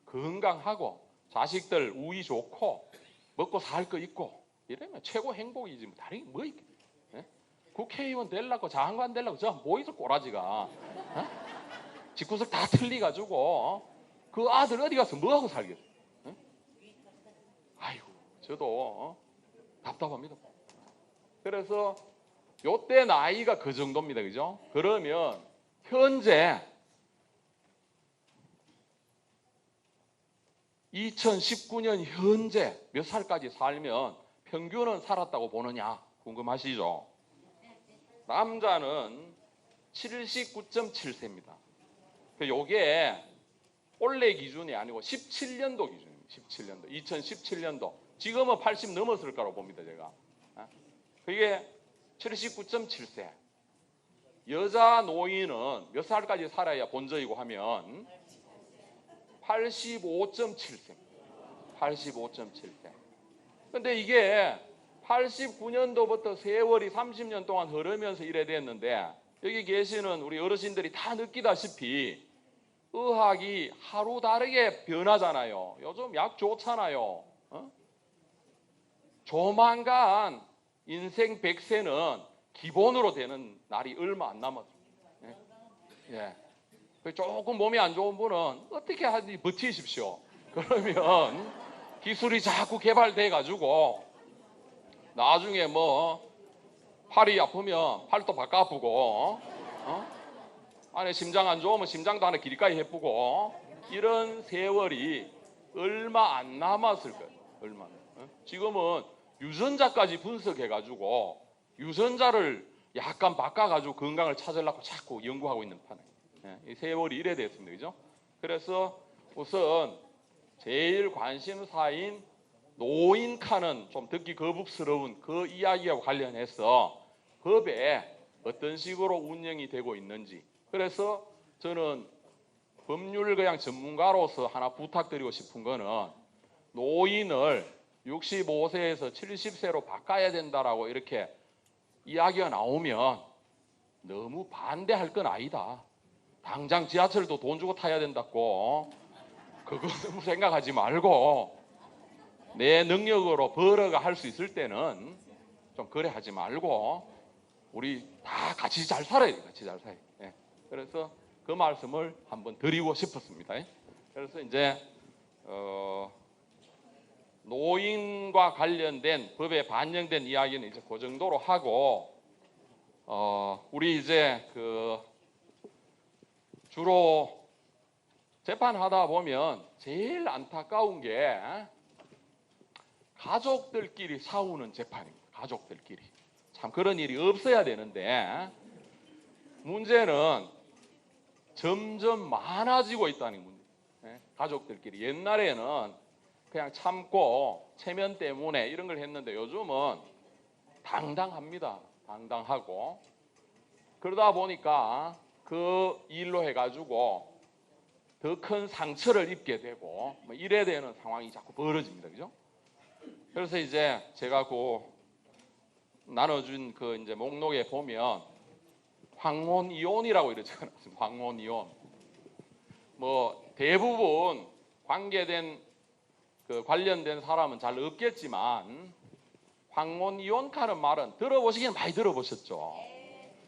건강하고 자식들 우위 좋고 먹고 살 거 있고 이러면 최고 행복이지 뭐 다른 게 뭐 있겠. 국회의원 되려고 장관 되려고 저 뭐 있어 꼬라지가. 집구석 다 틀리가지고 그 아들 어디 가서 뭐하고 살겠어. 아이고 저도 답답합니다. 그래서 요때 나이가 그 정도입니다. 그죠? 그러면 현재 2019년 현재 몇 살까지 살면 평균은 살았다고 보느냐 궁금하시죠? 남자는 79.7세입니다. 요게 올해 기준이 아니고 17년도 기준입니다. 2017년도. 지금은 80 넘었을 거라고 봅니다. 제가. 그게 79.7세. 여자 노인은 몇 살까지 살아야 본전이고 하면 85.7세입니다. 85.7세. 근데 이게 89년도부터 세월이 30년 동안 흐르면서 이래 됐는데 여기 계시는 우리 어르신들이 다 느끼다시피 의학이 하루 다르게 변하잖아요. 요즘 약 좋잖아요. 조만간 인생 100세는 기본으로 되는 날이 얼마 안 남았어요. 예. 조금 몸이 안 좋은 분은 어떻게 하든지 버티십시오. 그러면 기술이 자꾸 개발돼 가지고 나중에 뭐 팔이 아프면 팔도 바꿔 아프고 안에 심장 안 좋으면 심장도 하나 길이까지 해프고 이런 세월이 얼마 안 남았을 거예요. 얼마. 지금은 유전자까지 분석해 가지고 유전자를 약간 바꿔 가지고 건강을 찾으려고 자꾸 연구하고 있는 판이에요. 이 세월이 이래 됐습니다. 그죠? 그래서 우선 제일 관심사인 노인 칸은 좀 듣기 거북스러운 그 이야기와 관련해서 법에 어떤 식으로 운영이 되고 있는지. 그래서 저는 법률 그냥 전문가로서 하나 부탁드리고 싶은 거는 노인을 65세에서 70세로 바꿔야 된다라고 이렇게 이야기가 나오면 너무 반대할 건 아니다. 당장 지하철도 돈 주고 타야 된다고 그거 너무 생각하지 말고 내 능력으로 벌어가 할 수 있을 때는 좀 그래 하지 말고 우리 다 같이 잘 살아야 돼. 같이 잘 살아야 돼. 예. 그래서 그 말씀을 한번 드리고 싶었습니다. 그래서 이제 노인과 관련된 법에 반영된 이야기는 이제 그 정도로 하고 우리 이제 주로 재판하다 보면 제일 안타까운 게 가족들끼리 싸우는 재판입니다. 가족들끼리. 참 그런 일이 없어야 되는데 문제는 점점 많아지고 있다는 문제. 가족들끼리. 옛날에는 그냥 참고 체면 때문에 이런 걸 했는데 요즘은 당당합니다. 당당하고. 그러다 보니까 그 일로 해가지고 더 큰 상처를 입게 되고 뭐 이래 되는 상황이 자꾸 벌어집니다. 그죠? 그래서 이제 제가 나눠준 이제 목록에 보면 황혼이혼이라고 이렇게 적어놨습니다. 황혼이혼. 뭐 대부분 관계된 관련된 사람은 잘 없겠지만 황혼이혼하는 말은 들어보시긴 많이 들어보셨죠.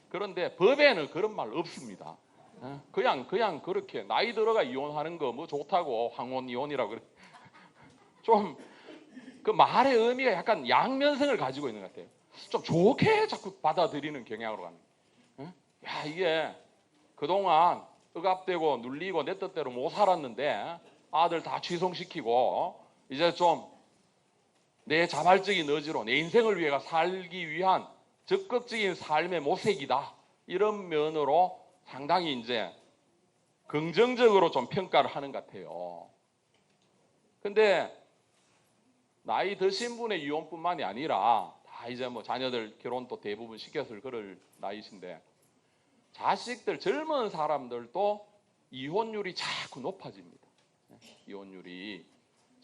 그런데 법에는 그런 말 없습니다. 그냥 그렇게 나이 들어가 이혼하는 거 뭐 좋다고 황혼 이혼이라고 그래. 좀 그 말의 의미가 약간 양면성을 가지고 있는 것 같아요. 좀 좋게 자꾸 받아들이는 경향으로 가는 거예요. 야, 이게 그동안 억압되고 눌리고 내 뜻대로 못 살았는데 아들 다 취송시키고 이제 좀 내 자발적인 의지로 내 인생을 위해 살기 위한 적극적인 삶의 모색이다. 이런 면으로 상당히 이제 긍정적으로 좀 평가를 하는 것 같아요. 근데 나이 드신 분의 이혼뿐만이 아니라 다 이제 뭐 자녀들 결혼도 대부분 시켜서 그럴 나이신데 자식들 젊은 사람들도 이혼율이 자꾸 높아집니다. 이혼율이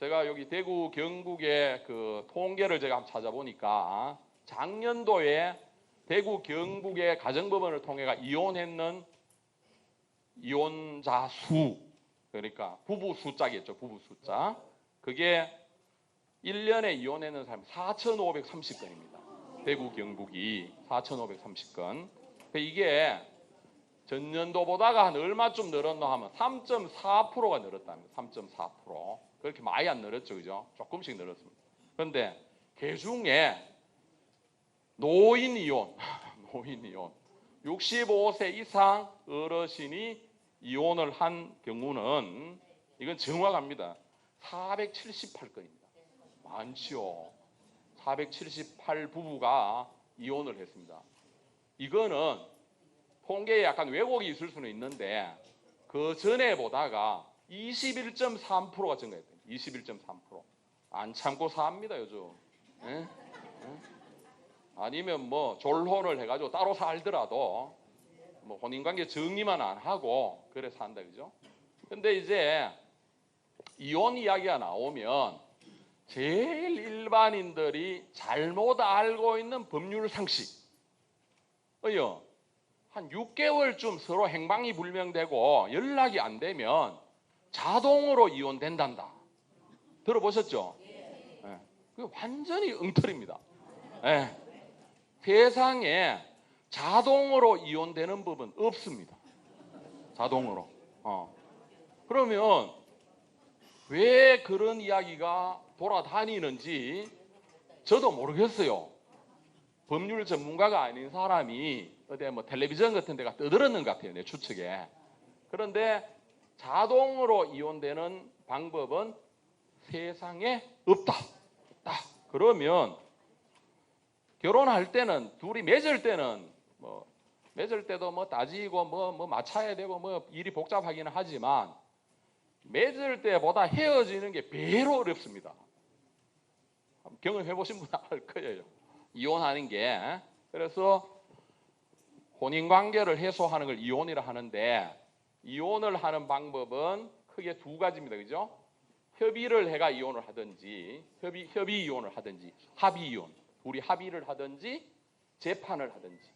제가 여기 대구 경북의 그 통계를 제가 한번 찾아보니까 작년도에 대구 경북의 가정법원을 통해가 이혼했는 이혼자 수 그러니까 부부 숫자겠죠. 부부 숫자 그게 1년에 이혼했는 사람이 4,530건입니다. 대구 경북이 4,530건. 이게 전년도보다가 한 얼마쯤 늘었나 하면 3.4%가 늘었답니다. 3.4%. 그렇게 많이 안 늘었죠. 그죠? 조금씩 늘었습니다. 그런데 그 중에 노인 이혼, 노인 이혼. 65세 이상 어르신이 이혼을 한 경우는 이건 정확합니다. 478건입니다. 많지요. 478 부부가 이혼을 했습니다. 이거는 통계에 약간 왜곡이 있을 수는 있는데 그 전에 보다가 21.3%가 증가했대요. 21.3%. 안 참고 삽니다 요즘. 에? 아니면 뭐 졸혼을 해가지고 따로 살더라도 뭐 혼인관계 정리만 안 하고 그래 산다 그죠? 근데 이제 이혼 이야기가 나오면 제일 일반인들이 잘못 알고 있는 법률 상식. 한 6개월쯤 서로 행방이 불명되고 연락이 안 되면 자동으로 이혼된단다. 들어보셨죠? 네. 그게 완전히 엉터리입니다. 네. 세상에 자동으로 이혼되는 법은 없습니다. 자동으로. 그러면 왜 그런 이야기가 돌아다니는지 저도 모르겠어요. 법률 전문가가 아닌 사람이 어디 뭐 텔레비전 같은 데가 떠들었는 것 같아요. 내 추측에. 그런데 자동으로 이혼되는 방법은 세상에 없다. 그러면 결혼할 때는 둘이 맺을 때는 뭐 맺을 때도 뭐 따지고 뭐 맞춰야 되고 뭐 일이 복잡하기는 하지만 맺을 때보다 헤어지는 게 배로 어렵습니다. 경험해 보신 분은 알 거예요. 이혼하는 게. 그래서 혼인관계를 해소하는 걸 이혼이라 하는데 이혼을 하는 방법은 크게 두 가지입니다. 그죠? 협의를 해가 이혼을 하든지 협의 이혼을 하든지 합의 이혼. 둘이 합의를 하든지 재판을 하든지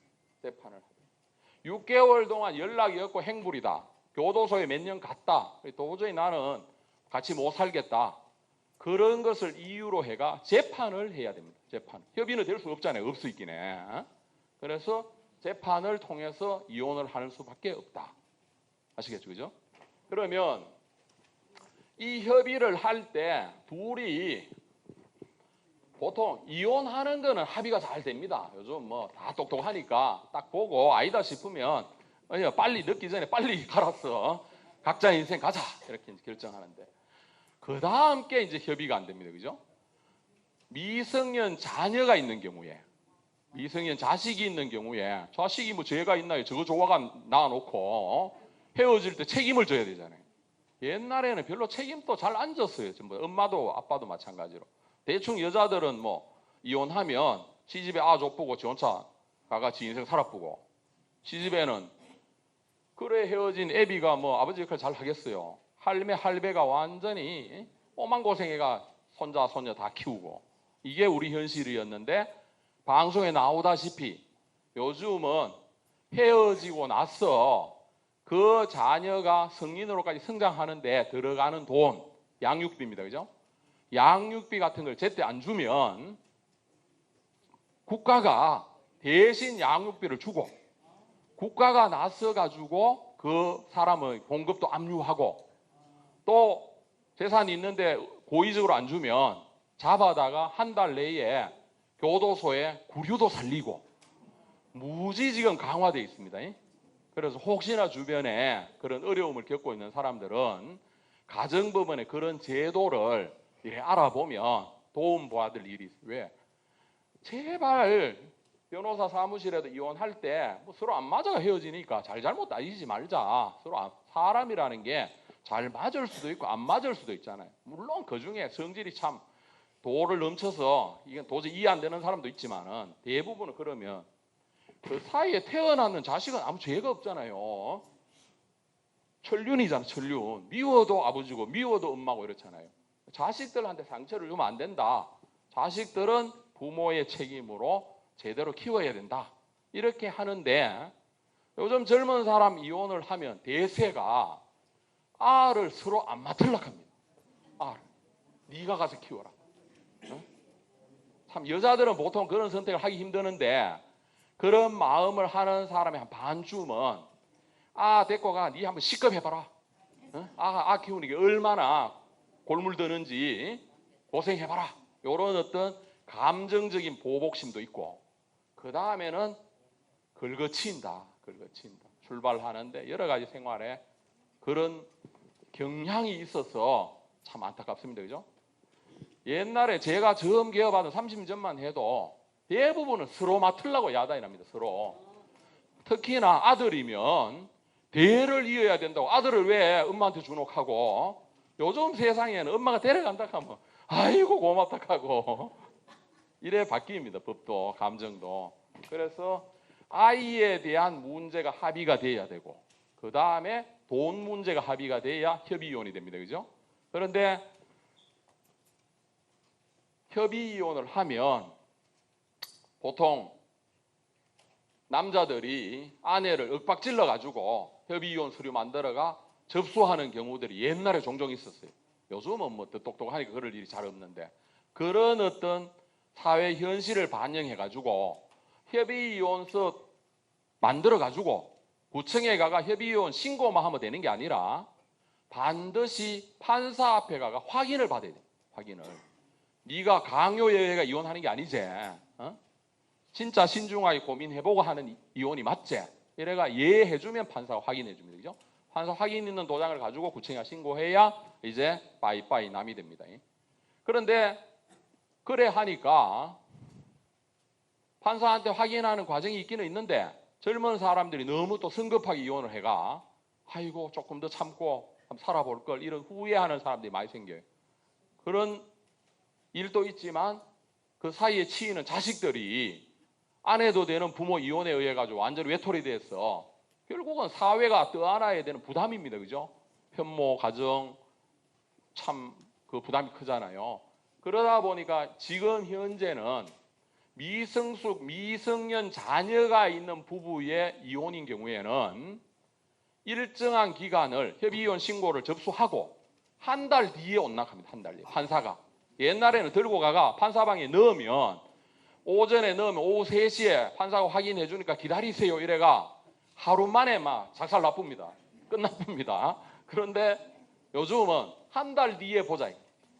6개월 동안 연락이 없고 행불이다. 교도소에 몇 년 갔다. 도저히 나는 같이 못 살겠다. 그런 것을 이유로 해가 재판을 해야 됩니다. 재판. 협의는 될 수 없잖아요. 없어 있긴 해. 그래서 재판을 통해서 이혼을 할 수밖에 없다. 아시겠죠? 그죠? 그러면 이 협의를 할 때 둘이 보통 이혼하는 거는 합의가 잘 됩니다. 요즘 뭐 다 똑똑하니까 딱 보고 아니다 싶으면 빨리 늦기 전에 빨리 갈았어. 각자 인생 가자. 이렇게 결정하는데 그 다음 게 이제 협의가 안 됩니다. 그죠? 미성년 자녀가 있는 경우에 미성년 자식이 있는 경우에 자식이 뭐 죄가 있나요? 저거 조화가 낳아놓고 헤어질 때 책임을 져야 되잖아요. 옛날에는 별로 책임도 잘 안 졌어요. 전부 엄마도 아빠도 마찬가지로. 대충 여자들은 뭐 이혼하면 시집에 족보고 지 혼자 가가지 인생 살아보고 시집에는 그래 헤어진 애비가 뭐 아버지 역할 잘 하겠어요. 할배가 완전히 오만 고생해가 손자 손녀 다 키우고 이게 우리 현실이었는데 방송에 나오다시피 요즘은 헤어지고 나서 그 자녀가 성인으로까지 성장하는데 들어가는 돈 양육비입니다. 그죠? 양육비 같은 걸 제때 안 주면 국가가 대신 양육비를 주고 국가가 나서 가지고 그 사람의 봉급도 압류하고 또 재산이 있는데 고의적으로 안 주면 잡아다가 한 달 내에 교도소에 구류도 살리고 무지 지금 강화되어 있습니다. 그래서 혹시나 주변에 그런 어려움을 겪고 있는 사람들은 가정법원의 그런 제도를 이렇게 알아보면 도움 받을 일이 있어요. 왜? 제발 변호사 사무실에도 이혼할 때 뭐 서로 안 맞아가 헤어지니까 잘잘못 따지지 말자. 서로 사람이라는 게 잘 맞을 수도 있고 안 맞을 수도 있잖아요. 물론 그중에 성질이 참 도를 넘쳐서 이건 도저히 이해 안 되는 사람도 있지만은 대부분은 그러면 그 사이에 태어나는 자식은 아무 죄가 없잖아요. 천륜이잖아, 천륜. 미워도 아버지고 미워도 엄마고 이렇잖아요. 자식들한테 상처를 주면 안 된다. 자식들은 부모의 책임으로 제대로 키워야 된다. 이렇게 하는데 요즘 젊은 사람 이혼을 하면 대세가 알을 서로 안 맡으려고 합니다. 알. 네가 가서 키워라. 참 여자들은 보통 그런 선택을 하기 힘드는데 그런 마음을 하는 사람이 한 반쯤은 데리고 가. 네 한번 시급해봐라. 아 키우는 게 얼마나 골물 드는지 고생해봐라. 이런 어떤 감정적인 보복심도 있고 그 다음에는 긁어치인다. 출발하는데 여러 가지 생활에 그런 경향이 있어서 참 안타깝습니다. 그죠? 옛날에 제가 처음 개업하던 30년 전만 해도 대부분은 서로 맡으려고 야단이 납니다. 서로. 특히나 아들이면 대를 이어야 된다고 아들을 왜 엄마한테 주목하고 요즘 세상에는 엄마가 데려간다 하면 아이고 고맙다 하고 이래 바뀝니다. 법도 감정도. 그래서 아이에 대한 문제가 합의가 돼야 되고 그 다음에 돈 문제가 합의가 돼야 협의이혼이 됩니다. 그죠? 그런데 협의이혼을 하면 보통 남자들이 아내를 윽박질러 가지고 협의이혼 서류 만들어가 접수하는 경우들이 옛날에 종종 있었어요. 요즘은 뭐 더 똑똑하니까 그럴 일이 잘 없는데 그런 어떤 사회 현실을 반영해 가지고 협의이혼서 만들어 가지고 구청에 가가 협의이혼 신고만 하면 되는 게 아니라 반드시 판사 앞에 가가 확인을 받아야 돼요. 확인을. 네가 강요여해가 이혼하는 게 아니지. 진짜 신중하게 고민해보고 하는 이혼이 맞지? 이래가 예해주면 판사가 확인해줍니다. 그죠? 판사 확인 있는 도장을 가지고 구청에 신고해야 이제 빠이빠이 남이 됩니다. 그런데 그래 하니까 판사한테 확인하는 과정이 있기는 있는데 젊은 사람들이 너무 또 성급하게 이혼을 해가 아이고 조금 더 참고 살아볼 걸 이런 후회하는 사람들이 많이 생겨요. 그런 일도 있지만 그 사이에 치이는 자식들이 아내도 되는 부모 이혼에 의해 가지고 완전히 외톨이 돼서 결국은 사회가 떠안아야 되는 부담입니다. 그죠? 편모 가정 참 그 부담이 크잖아요. 그러다 보니까 지금 현재는 미성숙 미성년 자녀가 있는 부부의 이혼인 경우에는 일정한 기간을 협의이혼 신고를 접수하고 한 달 뒤에 온납합니다. 한 달 뒤에 판사가. 옛날에는 들고 가가 판사방에 넣으면 오전에 넣으면 오후 3시에 판사가 확인해 주니까 기다리세요 이래가 하루 만에 막 작살 나쁩니다. 끝납니다. 그런데 요즘은 한 달 뒤에 보자.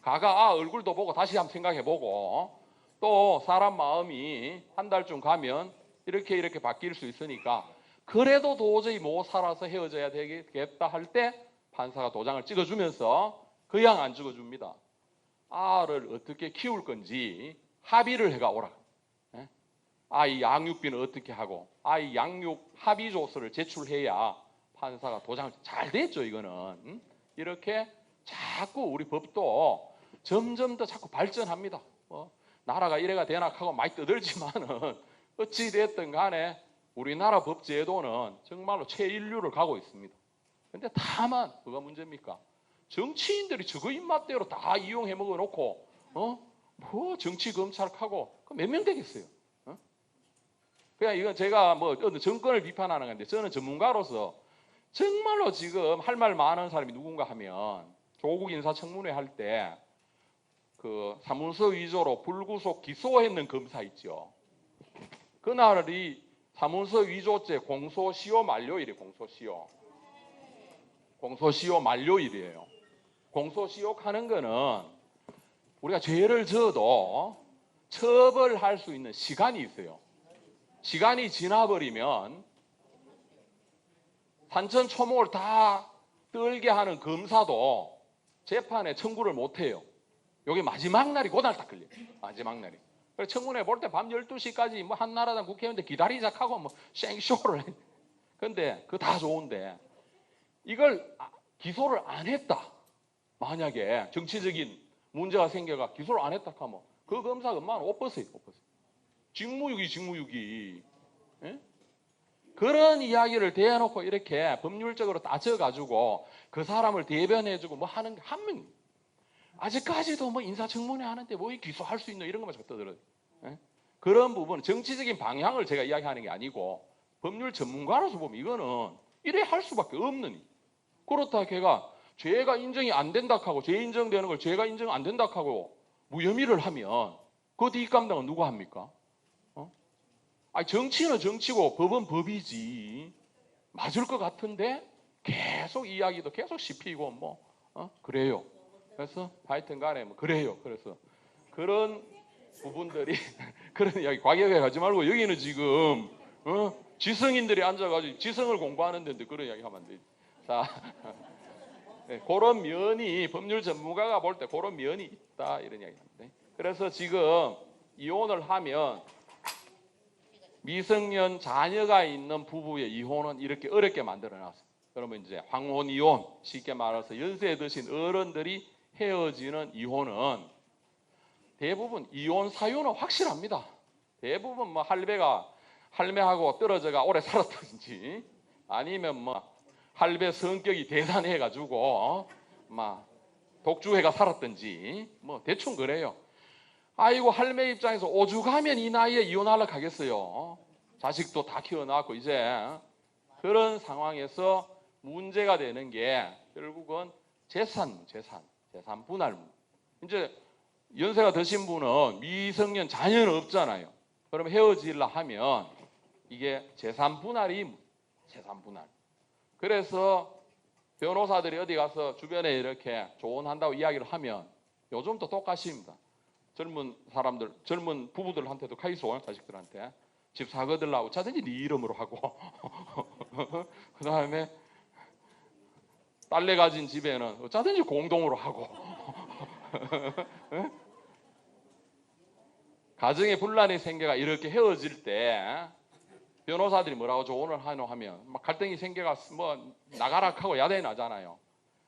가가 얼굴도 보고 다시 한번 생각해 보고 또 사람 마음이 한 달쯤 가면 이렇게 바뀔 수 있으니까 그래도 도저히 못 살아서 헤어져야 되겠다 할 때 판사가 도장을 찍어주면서 그냥 안 찍어줍니다. 아를 어떻게 키울 건지 합의를 해가 오라. 아이 양육비는 어떻게 하고 아이 양육 합의조서를 제출해야 판사가 도장을 잘 됐죠. 이거는 이렇게 자꾸 우리 법도 점점 더 자꾸 발전합니다. 나라가 이래가 되나 하고 많이 떠들지만은 어찌 됐든 간에 우리나라 법 제도는 정말로 최인류를 가고 있습니다. 근데 다만 뭐가 문제입니까? 정치인들이 저거 입맛대로 다 이용해 먹어 놓고 뭐 정치 검찰하고 몇 명 되겠어요? 그냥 이건 제가 뭐 어느 정권을 비판하는 건데 저는 전문가로서 정말로 지금 할 말 많은 사람이 누군가 하면 조국 인사청문회 할 때 그 사문서 위조로 불구속 기소했는 검사 있죠. 그날이 사문서 위조죄 공소시효 만료일이 공소시효. 공소시효 만료일이에요. 공소시효하는 거는 우리가 죄를 져도 처벌할 수 있는 시간이 있어요. 시간이 지나버리면 산천초목을 다 떨게 하는 검사도 재판에 청구를 못해요. 여기 마지막 날이 그날 딱 걸려요. 마지막 날이. 그래서 청문회 볼 때 밤 12시까지 뭐 한나라당 국회의원들 기다리자 하고 뭐 생쇼를 해. 근데 그거 다 좋은데 이걸 기소를 안 했다. 만약에 정치적인 문제가 생겨가 기소를 안 했다 하면 그 검사가 얼마나 옷 벗어요. 직무유기. 예? 그런 이야기를 대놓고 이렇게 법률적으로 따져가지고 그 사람을 대변해주고 뭐 하는 한 명. 아직까지도 뭐 인사청문회 하는데 뭐 기소할 수 있노 이런 것만 자꾸 떠들어요. 예? 그런 부분 정치적인 방향을 제가 이야기하는 게 아니고 법률 전문가로서 보면 이거는 이래 할 수밖에 없는. 그렇다 걔가 죄가 인정이 안 된다 하고 죄 인정되는 걸 죄가 인정 안 된다 하고 무혐의를 하면 그 뒷감당은 누가 합니까? 아니, 정치는 정치고 법은 법이지. 맞을 것 같은데 계속 이야기도 계속 씹히고 뭐 그래요. 그래서 하여튼 간에 뭐 그래요. 그래서 그런 부분들이 그런 이야기 과격하게 하지 말고 여기는 지금 지성인들이 앉아가지고 지성을 공부하는 데인데 그런 이야기 하면 안 되지. 자, 네, 그런 면이 법률 전문가가 볼 때 그런 면이 있다 이런 이야기 합니다. 그래서 지금 이혼을 하면 미성년 자녀가 있는 부부의 이혼은 이렇게 어렵게 만들어놨어요. 그러면 이제 황혼 이혼, 쉽게 말해서 연세 드신 어른들이 헤어지는 이혼은 대부분 이혼 사유는 확실합니다. 대부분 뭐 할매하고 떨어져가 오래 살았든지 아니면 뭐 할배 성격이 대단해가지고 막 독주해가 살았든지 뭐 대충 그래요. 아이고 할매 입장에서 오죽하면 이 나이에 이혼하려고 하겠어요. 자식도 다 키워놨고 이제 그런 상황에서 문제가 되는 게 결국은 재산 분할. 이제 연세가 드신 분은 미성년 자녀는 없잖아요. 그럼 헤어지려 하면 이게 재산 분할. 그래서 변호사들이 어디 가서 주변에 이렇게 조언한다고 이야기를 하면 요즘도 똑같습니다. 젊은 부부들한테도 카이소 자식들한테 집 사거들라고 자든지 네 이름으로 하고 그 다음에 딸내 가진 집에는 어쩌든지 공동으로 하고 가정에 분란이 생겨가 이렇게 헤어질 때 변호사들이 뭐라고 조언을 하노 하면 막 갈등이 생겨가 뭐 나가라 하고 야단이 나잖아요.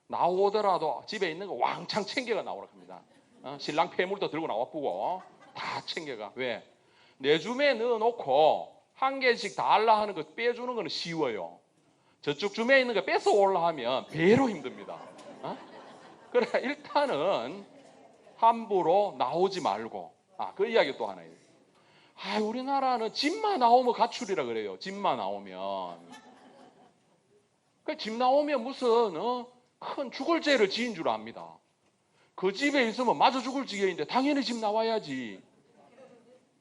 나오더라도 집에 있는 거 왕창 챙겨가 나오라 합니다. 신랑 폐물도 들고 나와보고 다 챙겨가. 왜? 내 줌에 넣어놓고 한 개씩 다 할라 하는 거 빼주는 거는 쉬워요. 저쪽 줌에 있는 거 뺏어 올라 하면 배로 힘듭니다. 그래 일단은 함부로 나오지 말고. 그 이야기 또 하나 있어요. 우리나라는 집만 나오면 가출이라 그래요. 집만 나오면. 집 나오면 무슨 큰 죽을 죄를 지은 줄 압니다. 그 집에 있으면 마저 죽을 지경인데 당연히 집 나와야지.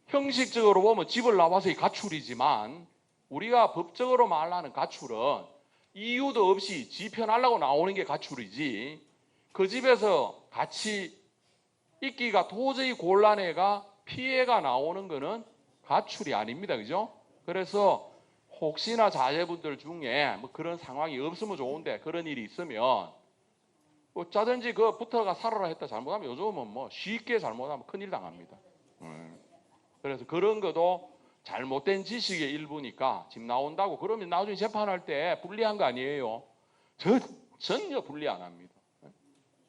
형식적으로 보면 집을 나와서의 가출이지만 우리가 법적으로 말하는 가출은 이유도 없이 지 편하려고 나오는 게 가출이지 그 집에서 같이 있기가 도저히 곤란해가 피해가 나오는 거는 가출이 아닙니다. 그죠? 그래서 혹시나 자제분들 중에 뭐 그런 상황이 없으면 좋은데 그런 일이 있으면 어쩌든지 그 붙어가 살아라 했다 잘못하면 요즘은 뭐 쉽게 잘못하면 큰일 당합니다. 그래서 그런 것도 잘못된 지식의 일부니까 집 나온다고 그러면 나중에 재판할 때 불리한 거 아니에요. 전혀 불리 안 합니다.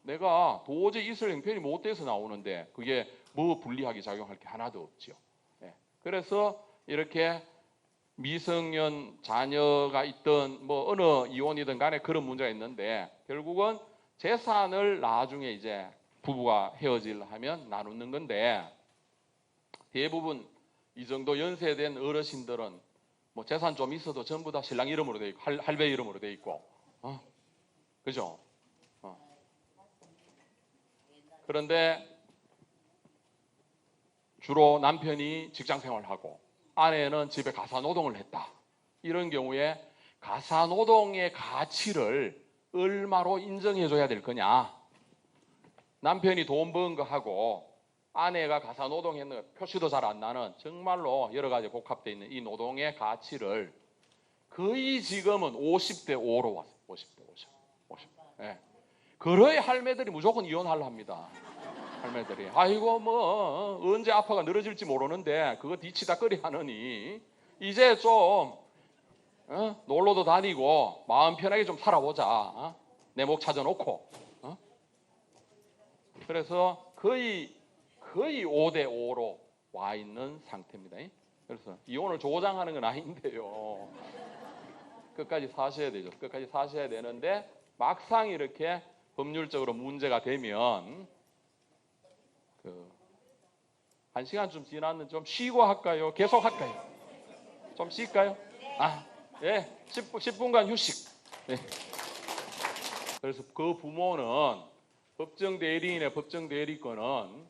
내가 도저히 있을 형편이 못 돼서 나오는데 그게 뭐 불리하게 작용할 게 하나도 없죠. 그래서 이렇게 미성년 자녀가 있든 뭐 어느 이혼이든 간에 그런 문제가 있는데 결국은 재산을 나중에 이제 부부가 헤어지려 하면 나누는 건데 대부분 이 정도 연세된 어르신들은 뭐 재산 좀 있어도 전부 다 신랑 이름으로 돼 있고 할배 이름으로 돼 있고 그죠? 그런데 주로 남편이 직장 생활하고 아내는 집에 가사 노동을 했다. 이런 경우에 가사 노동의 가치를 얼마로 인정해줘야 될 거냐? 남편이 돈 번 거 하고 아내가 가사 노동했는 거 표시도 잘 안 나는 정말로 여러 가지 복합되어 있는 이 노동의 가치를 거의 지금은 50대 5로 왔어요. 50대 50. 예. 그러이 할매들이 무조건 이혼하려 합니다. 할매들이 아이고 뭐 언제 아파가 늘어질지 모르는데 그거 뒤치다거리 하느니 이제 좀 놀러도 다니고 마음 편하게 좀 살아보자. 내 목 찾아놓고. 그래서 거의 5대 5로 와 있는 상태입니다. 그래서 이혼을 조장하는 건 아닌데요. 끝까지 사셔야 되죠. 끝까지 사셔야 되는데 막상 이렇게 법률적으로 문제가 되면 1시간쯤 지났는데 좀 쉬고 할까요? 계속 할까요? 좀 쉴까요? 예, 10분간 휴식. 예. 그래서 그 부모는 법정 대리인의 법정 대리권은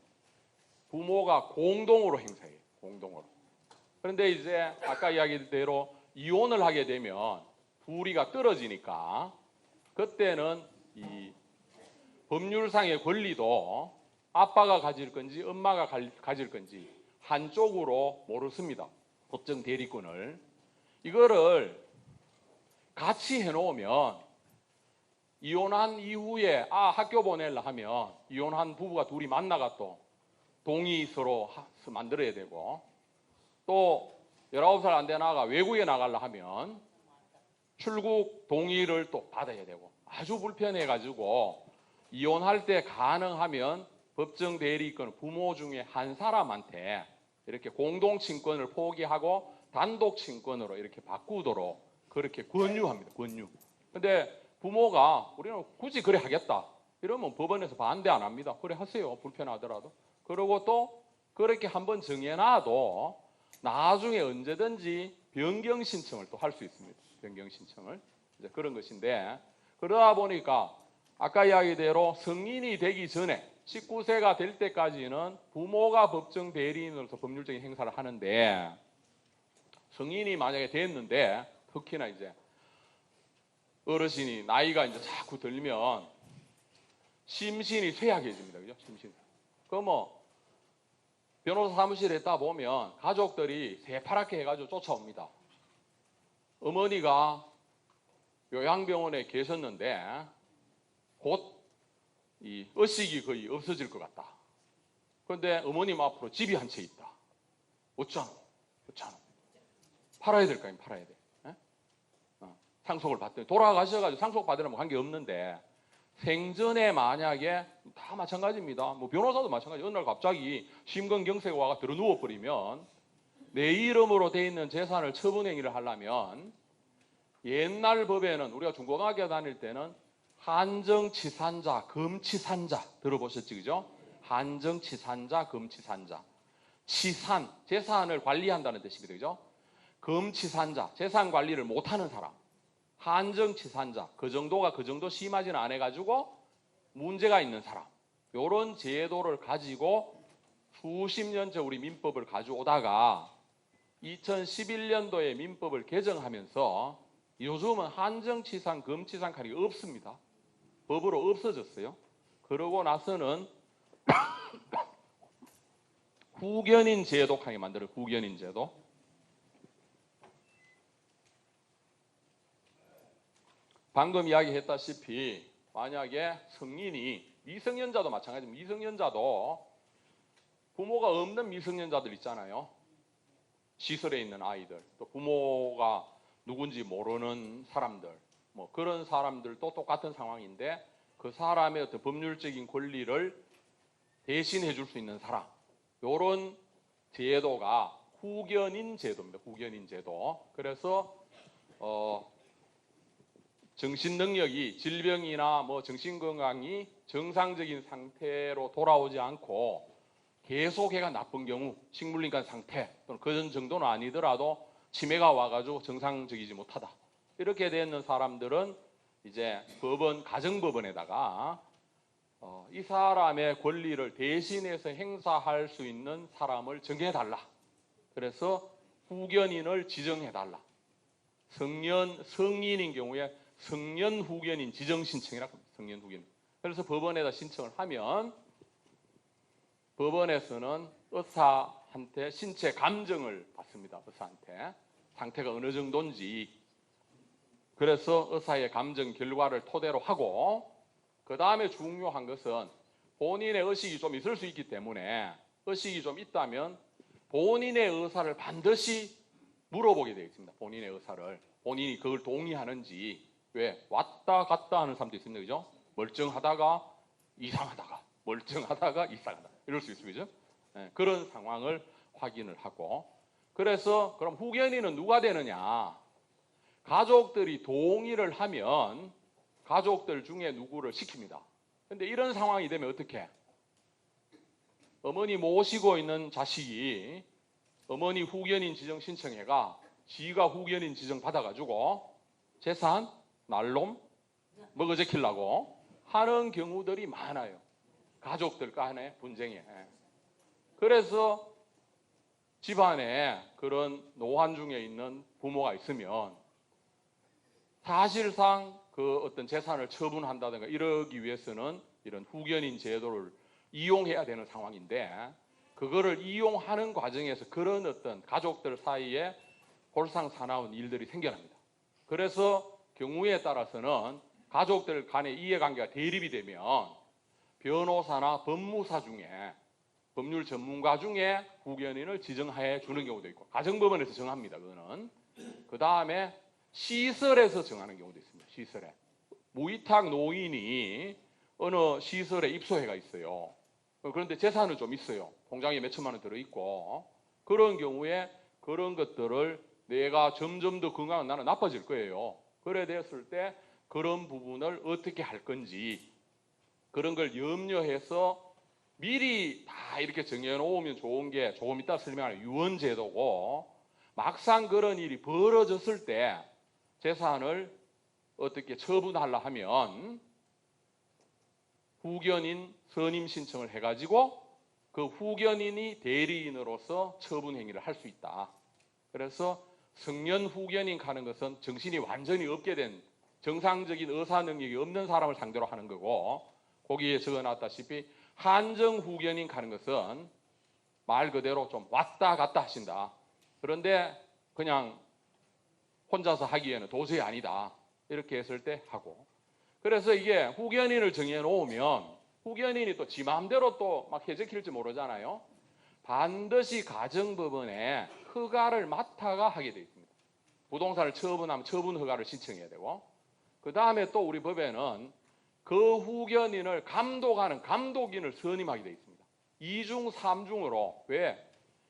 부모가 공동으로 행사해요. 공동으로. 그런데 이제 아까 이야기대로 이혼을 하게 되면 불이가 떨어지니까 그때는 이 법률상의 권리도 아빠가 가질 건지 엄마가 가질 건지 한쪽으로 모르습니다. 법정 대리권을. 이거를 같이 해놓으면 이혼한 이후에 학교 보내려 하면 이혼한 부부가 둘이 만나가 또 동의 서로 만들어야 되고 또 19살 안 된 아가 외국에 나가려 하면 출국 동의를 또 받아야 되고 아주 불편해가지고 이혼할 때 가능하면 법정 대리권 부모 중에 한 사람한테 이렇게 공동 친권을 포기하고 단독 친권으로 이렇게 바꾸도록 그렇게 권유합니다. 권유. 근데 부모가 우리는 굳이 그래 하겠다 이러면 법원에서 반대 안 합니다. 그래 하세요. 불편하더라도. 그리고 또 그렇게 한번 정해놔도 나중에 언제든지 변경 신청을 또 할 수 있습니다. 변경 신청을. 이제 그런 것인데 그러다 보니까 아까 이야기대로 성인이 되기 전에 19세가 될 때까지는 부모가 법정 대리인으로서 법률적인 행사를 하는데 성인이 만약에 됐는데 특히나 이제 어르신이 나이가 이제 자꾸 들면 심신이 쇠약해집니다. 그죠? 심신. 뭐 변호사 사무실에 있다 보면 가족들이 새파랗게 해가지고 쫓아옵니다. 어머니가 요양병원에 계셨는데 곧 이 의식이 거의 없어질 것 같다. 그런데 어머님 앞으로 집이 한 채 있다. 어쩌노? 팔아야 될 거 아니에요. 팔아야 돼. 상속을 받더니 돌아가셔가지고 상속 받으려면 관계 없는데 생전에 만약에 다 마찬가지입니다. 뭐 변호사도 마찬가지. 어느 날 갑자기 심근경색이 와가 들어 누워버리면 내 이름으로 돼 있는 재산을 처분행위를 하려면 옛날 법에는 우리가 중고등학교 다닐 때는 한정치산자, 금치산자 들어보셨지 그죠? 한정치산자, 금치산자. 치산, 재산을 관리한다는 뜻입니다. 그죠? 금치산자, 재산 관리를 못하는 사람. 한정치산자, 그 정도 심하지는 않아가지고 문제가 있는 사람. 이런 제도를 가지고 수십 년째 우리 민법을 가져오다가 2011년도에 민법을 개정하면서 요즘은 한정치산, 금치산 칼이 없습니다. 법으로 없어졌어요. 그러고 나서는 후견인 제도 칸이 만들어요. 후견인 제도. 방금 이야기했다시피 만약에 성인이 미성년자도 마찬가지입니다. 미성년자도 부모가 없는 미성년자들 있잖아요. 시설에 있는 아이들, 또 부모가 누군지 모르는 사람들, 뭐 그런 사람들도 똑같은 상황인데 그 사람의 어떤 법률적인 권리를 대신해 줄 수 있는 사람, 이런 제도가 후견인 제도입니다. 후견인 제도. 그래서 정신능력이 질병이나 뭐 정신건강이 정상적인 상태로 돌아오지 않고 계속해가 나쁜 경우 식물인간 상태 또는 그런 정도는 아니더라도 치매가 와가지고 정상적이지 못하다 이렇게 되는 사람들은 이제 법원 가정법원에다가 이 사람의 권리를 대신해서 행사할 수 있는 사람을 정해달라. 그래서 후견인을 지정해달라. 성인인 경우에 성년 후견인 지정 신청이라고 합니다. 성년 후견인. 그래서 법원에다 신청을 하면 법원에서는 의사한테 신체 감정을 받습니다. 의사한테 상태가 어느 정도인지. 그래서 의사의 감정 결과를 토대로 하고, 그 다음에 중요한 것은 본인의 의식이 좀 있을 수 있기 때문에, 의식이 좀 있다면 본인의 의사를 반드시 물어보게 되어 있습니다. 본인의 의사를. 본인이 그걸 동의하는지. 왜? 왔다 갔다 하는 사람도 있습니다. 그죠? 멀쩡하다가 이상하다가, 멀쩡하다가 이상하다. 이럴 수 있습니다. 그죠? 네, 그런 상황을 확인을 하고, 그래서 그럼 후견인은 누가 되느냐? 가족들이 동의를 하면 가족들 중에 누구를 시킵니다. 근데 이런 상황이 되면 어떻게? 어머니 모시고 있는 자식이 어머니 후견인 지정 신청해가 지가 후견인 지정 받아가지고 재산 날놈 먹어제키려고 하는 경우들이 많아요. 가족들 간의 분쟁에. 그래서 집안에 그런 노환 중에 있는 부모가 있으면 사실상 그 어떤 재산을 처분한다든가 이러기 위해서는 이런 후견인 제도를 이용해야 되는 상황인데, 그거를 이용하는 과정에서 그런 어떤 가족들 사이에 골상사나운 일들이 생겨납니다. 그래서 경우에 따라서는 가족들 간의 이해관계가 대립이 되면 변호사나 법무사 중에, 법률 전문가 중에 후견인을 지정해 주는 경우도 있고, 가정법원에서 정합니다. 그거는. 그 다음에 시설에서 정하는 경우도 있습니다. 시설에. 무위탁 노인이 어느 시설에 입소해가 있어요. 그런데 재산은 좀 있어요. 통장에 몇 천만 원 들어있고. 그런 경우에 그런 것들을 내가 점점 더 건강한 나는 나빠질 거예요. 그래 되었을 때 그런 부분을 어떻게 할 건지, 그런 걸 염려해서 미리 다 이렇게 정해놓으면 좋은 게, 조금 이따 설명할 유언제도고, 막상 그런 일이 벌어졌을 때 재산을 어떻게 처분하려 하면 후견인 선임 신청을 해가지고 그 후견인이 대리인으로서 처분 행위를 할 수 있다. 그래서 성년 후견인 하는 것은 정신이 완전히 없게 된, 정상적인 의사 능력이 없는 사람을 상대로 하는 거고, 거기에 적어놨다시피 한정 후견인 하는 것은 말 그대로 좀 왔다 갔다 하신다. 그런데 그냥 혼자서 하기에는 도저히 아니다. 이렇게 했을 때 하고. 그래서 이게 후견인을 정해놓으면 후견인이 또 지 마음대로 또 막 해제킬지 모르잖아요. 반드시 가정법원에 허가를 맡아가 하게 되어 있습니다. 부동산을 처분하면 처분 허가를 신청해야 되고, 그 다음에 또 우리 법에는 그 후견인을 감독하는 감독인을 선임하게 되어 있습니다. 2중, 3중으로. 왜?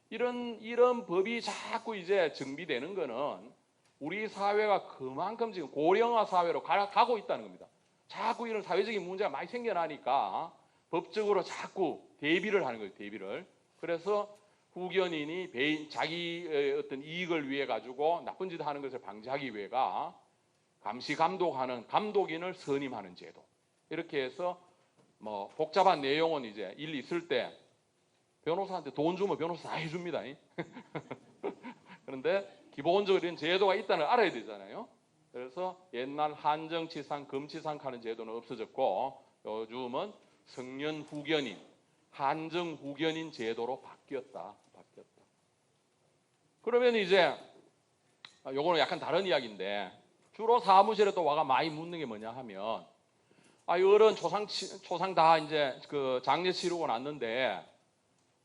이런 법이 자꾸 이제 정비되는 거는 우리 사회가 그만큼 지금 고령화 사회로 가고 있다는 겁니다. 자꾸 이런 사회적인 문제가 많이 생겨나니까 법적으로 자꾸 대비를 하는 거예요. 대비를. 그래서 후견인이 자기의 어떤 이익을 위해 가지고 나쁜 짓 하는 것을 방지하기 위해가 감시 감독하는 감독인을 선임하는 제도. 이렇게 해서 뭐 복잡한 내용은 이제 일 있을 때 변호사한테 돈 주면 변호사 다 해줍니다. 그런데 기본적으로 이런 제도가 있다는 걸 알아야 되잖아요. 그래서 옛날 한정치상, 금치상 하는 제도는 없어졌고 요즘은 성년 후견인, 한정 후견인 제도로 바뀌었다. 그러면 이제 요거는 약간 다른 이야기인데, 주로 사무실에 또 와가 많이 묻는 게 뭐냐 하면, 어른 초상 다 이제 그 장례 치르고 났는데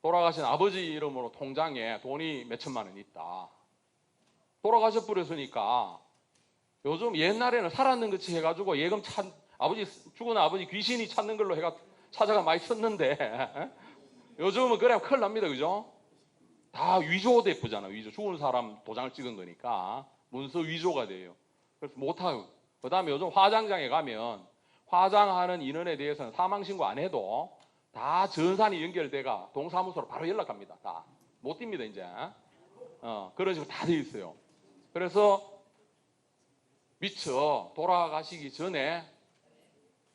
돌아가신 아버지 이름으로 통장에 돈이 몇 천만 원 있다. 돌아가셔 버렸으니까 요즘 옛날에는 살았는 것이 해가지고 예금 죽은 아버지 귀신이 찾는 걸로 해가 찾아가 많이 썼는데 요즘은 그래 큰일 납니다. 그죠? 다 위조 대표잖아. 위조. 죽은 사람 도장을 찍은 거니까 문서 위조가 돼요. 그래서 못하고. 그 다음에 요즘 화장장에 가면 화장하는 인원에 대해서는 사망신고 안 해도 다 전산이 연결돼가 동사무소로 바로 연락합니다. 다 못 뜁니다 이제. 그런 식으로 다 돼 있어요. 그래서 미처 돌아가시기 전에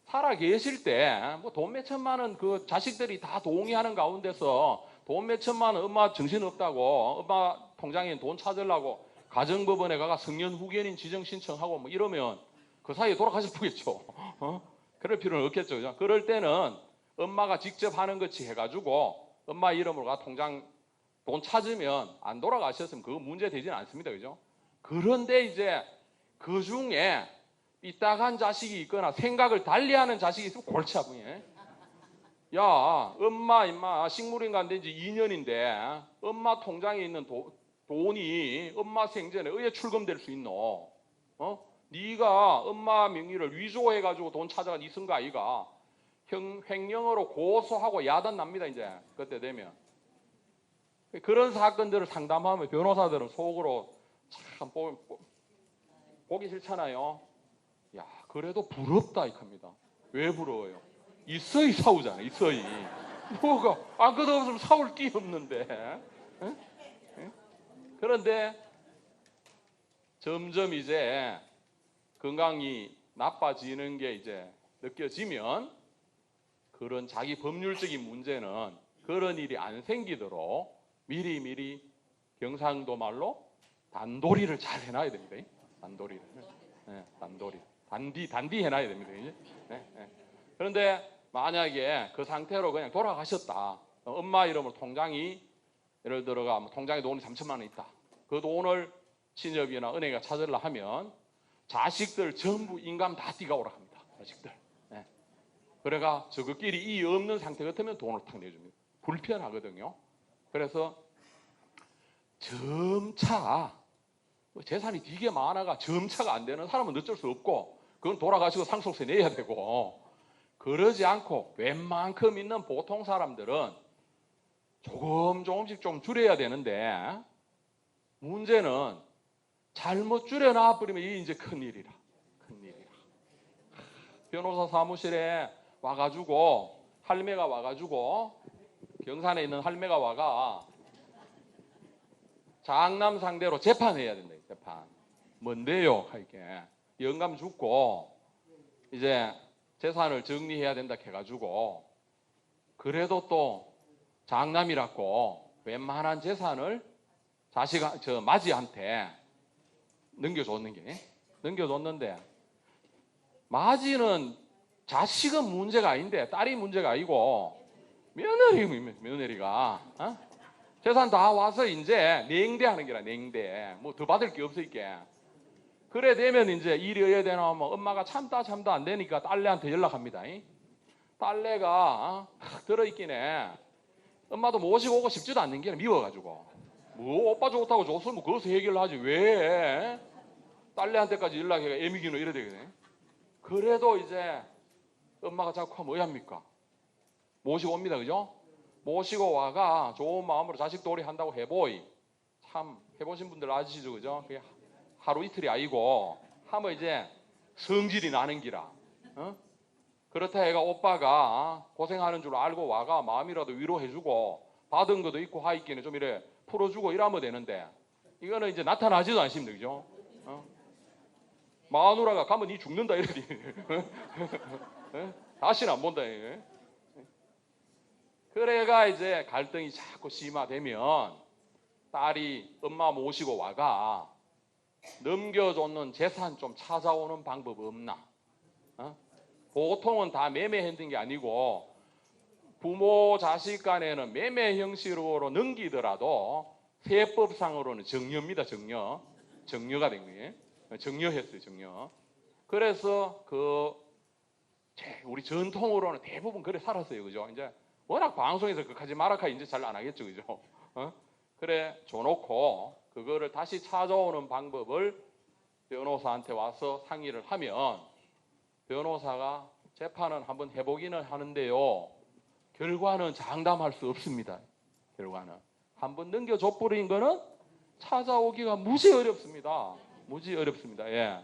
살아 계실 때 뭐 돈 몇 천만 원 그 자식들이 다 동의하는 가운데서 돈 몇 천만 원 엄마 정신 없다고 엄마 통장에 돈 찾으려고 가정법원에 가가 성년 후견인 지정 신청하고 뭐 이러면 그 사이에 돌아가셨겠죠. 그럴 필요는 없겠죠. 그죠? 그럴 때는 엄마가 직접 하는 것이 해가지고 엄마 이름으로 통장 돈 찾으면 안 돌아가셨으면 그거 문제 되지는 않습니다. 그죠? 그런데 이제 그 중에 삐딱한 자식이 있거나 생각을 달리하는 자식이 있으면 골치 아프네. 야, 엄마 임마 식물인간 된 지 2년인데 엄마 통장에 있는 돈이 엄마 생전에 의에 출금될 수 있노? 네가 엄마 명의를 위조해가지고 돈 찾아가 네 쓴 거 아이가? 횡령으로 고소하고 야단 납니다. 이제 그때 되면 그런 사건들을 상담하면 변호사들은 속으로 참 보기 싫잖아요. 야, 그래도 부럽다 이겁니다. 왜 부러워요? 있어야 싸우잖아. 있어야. 뭐가 아무것도 없으면 싸울 게 없는데. 그런데 점점 이제 건강이 나빠지는 게 이제 느껴지면 그런 자기 법률적인 문제는 그런 일이 안 생기도록 미리미리 경상도 말로 단도리를 잘 해놔야 됩니다. 단도리를. 단도리. 단디 해놔야 됩니다. 그런데 만약에 그 상태로 그냥 돌아가셨다. 엄마 이름으로 통장이 예를 들어가 통장에 돈이 3천만 원 있다. 그 돈을 친협이나 은행에 찾으려 하면 자식들 전부 인감 다 띠가 오라 합니다. 자식들. 그래가 저것끼리 이 없는 상태 같으면 돈을 탁 내줍니다. 불편하거든요. 그래서 점차 재산이 되게 많아가 점차가 안 되는 사람은 어쩔 수 없고 그건 돌아가시고 상속세 내야 되고 그러지 않고 웬만큼 있는 보통 사람들은 조금씩 좀 줄여야 되는데 문제는 잘못 줄여놔 버리면 이게 이제 큰일이라. 변호사 사무실에 와가지고 할매가 와가지고 경산에 있는 할매가 와가 장남 상대로 재판해야 된다. 재판. 뭔데요? 할게 영감 죽고 이제 재산을 정리해야 된다 해가지고 그래도 또 장남이라고 웬만한 재산을 마지한테 넘겨줬는데 마지는 자식은 문제가 아닌데 딸이 문제가 아니고 며느리가 재산 다 와서 이제 냉대하는 게라. 냉대. 뭐 더 받을 게 없으니까. 그래 되면 이제 일이 어야 되나 하면 엄마가 참다 안 되니까 딸내한테 연락합니다. 딸내가 들어있긴 해. 엄마도 모시고 오고 싶지도 않는 게 미워가지고 뭐 오빠 좋다고 줬으면 거기서 해결하지 왜 딸내한테까지 연락해가 애미기노 이래 되겠네. 그래도 이제 엄마가 자꾸 하면 뭐 합니까? 모시고 옵니다. 그죠? 모시고 와가 좋은 마음으로 자식 도리 한다고 해보이. 참 해보신 분들 아시죠? 그죠? 그게 하루 이틀이 아니고 하면 이제 성질이 나는 기라. 그렇다 해가 오빠가 고생하는 줄 알고 와가 마음이라도 위로해주고 받은 것도 있고 하있기는 좀 이래 풀어주고 이러면 되는데 이거는 이제 나타나지도 않습니다. 그죠? 마누라가 가면 니 죽는다 이러지. 다시는 안 본다. 그래가 이제 갈등이 자꾸 심화되면 딸이 엄마 모시고 와가 넘겨줬는 재산 좀 찾아오는 방법 없나? 보통은 다 매매 했는 게 아니고 부모 자식 간에는 매매 형식으로 넘기더라도 세법상으로는 정려입니다. 정려가 된 거예요. 정려했어요. 정려. 그래서 우리 전통으로는 대부분 그래 살았어요. 그죠? 이제 워낙 방송에서 그까지 말아카 이제 잘 안 하겠죠. 그죠? 그래 줘놓고 그거를 다시 찾아오는 방법을 변호사한테 와서 상의를 하면 변호사가 재판은 한번 해보기는 하는데요. 결과는 장담할 수 없습니다. 결과는. 한번 넘겨줘버린 거는 찾아오기가 무지 어렵습니다. 예.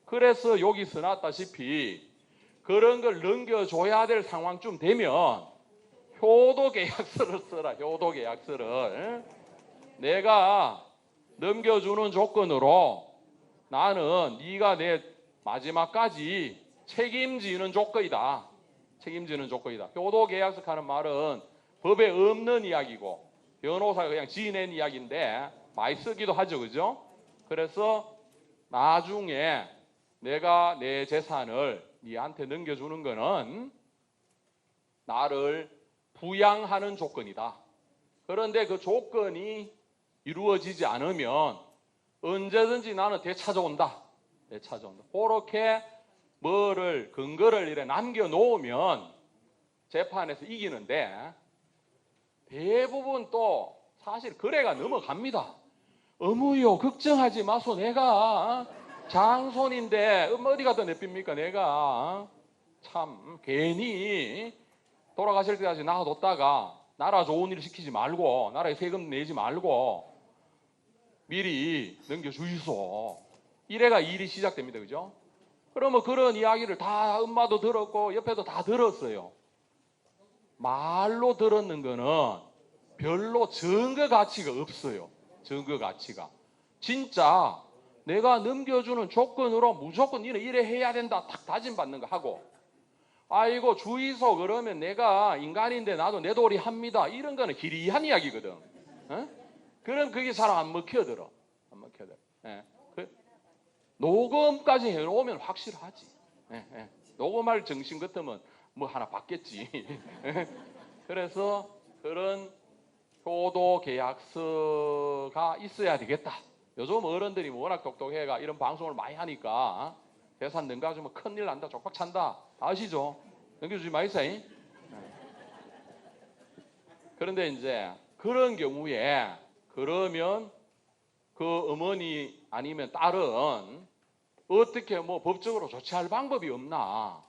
그래서 여기 써놨다시피 그런 걸 넘겨줘야 될 상황쯤 되면 효도계약서를 써라. 효도계약서를. 내가 넘겨주는 조건으로 나는 네가 내 마지막까지 책임지는 조건이다. 효도계약서 하는 말은 법에 없는 이야기고 변호사가 그냥 지어낸 이야기인데 많이 쓰기도 하죠. 그죠? 그래서 나중에 내가 내 재산을 니한테 넘겨주는 거는 나를 부양하는 조건이다. 그런데 그 조건이 이루어지지 않으면 언제든지 나는 되찾아온다. 되찾아온다. 그렇게 뭐를 근거를 이래 남겨놓으면 재판에서 이기는데, 대부분 또 사실 거래가 넘어갑니다. 어머요, 걱정하지 마소. 내가 장손인데 어디 갖다 내삱니까? 내가 참 괜히 돌아가실 때까지 놔뒀다가 나라 좋은 일 시키지 말고 나라에 세금 내지 말고 미리 넘겨주이소. 이래가 일이 시작됩니다. 그죠? 그러면 그런 이야기를 다 엄마도 들었고 옆에도 다 들었어요. 말로 들었는 거는 별로 증거 가치가 없어요. 증거 가치가. 진짜 내가 넘겨주는 조건으로 무조건 니는 이래 해야 된다 탁 다짐받는 거 하고, 아이고 주의소 그러면 내가 인간인데 나도 내 도리 합니다, 이런 거는 기리한 이야기거든. 어? 그럼 그게 잘 안 먹혀들어. 안 먹혀들어. 예. 녹음까지 해놓으면 확실하지. 예, 예. 녹음할 정신 같으면 뭐 하나 받겠지. 그래서 그런 효도 계약서가 있어야 되겠다. 요즘 어른들이 워낙 똑똑해가 이런 방송을 많이 하니까 재산 넘겨주면 큰일 난다, 족박 찬다, 다 아시죠? 넘겨주지 마이사이. 그런데 이제 그런 경우에 그러면 그 어머니 아니면 딸은 어떻게 뭐 법적으로 조치할 방법이 없나?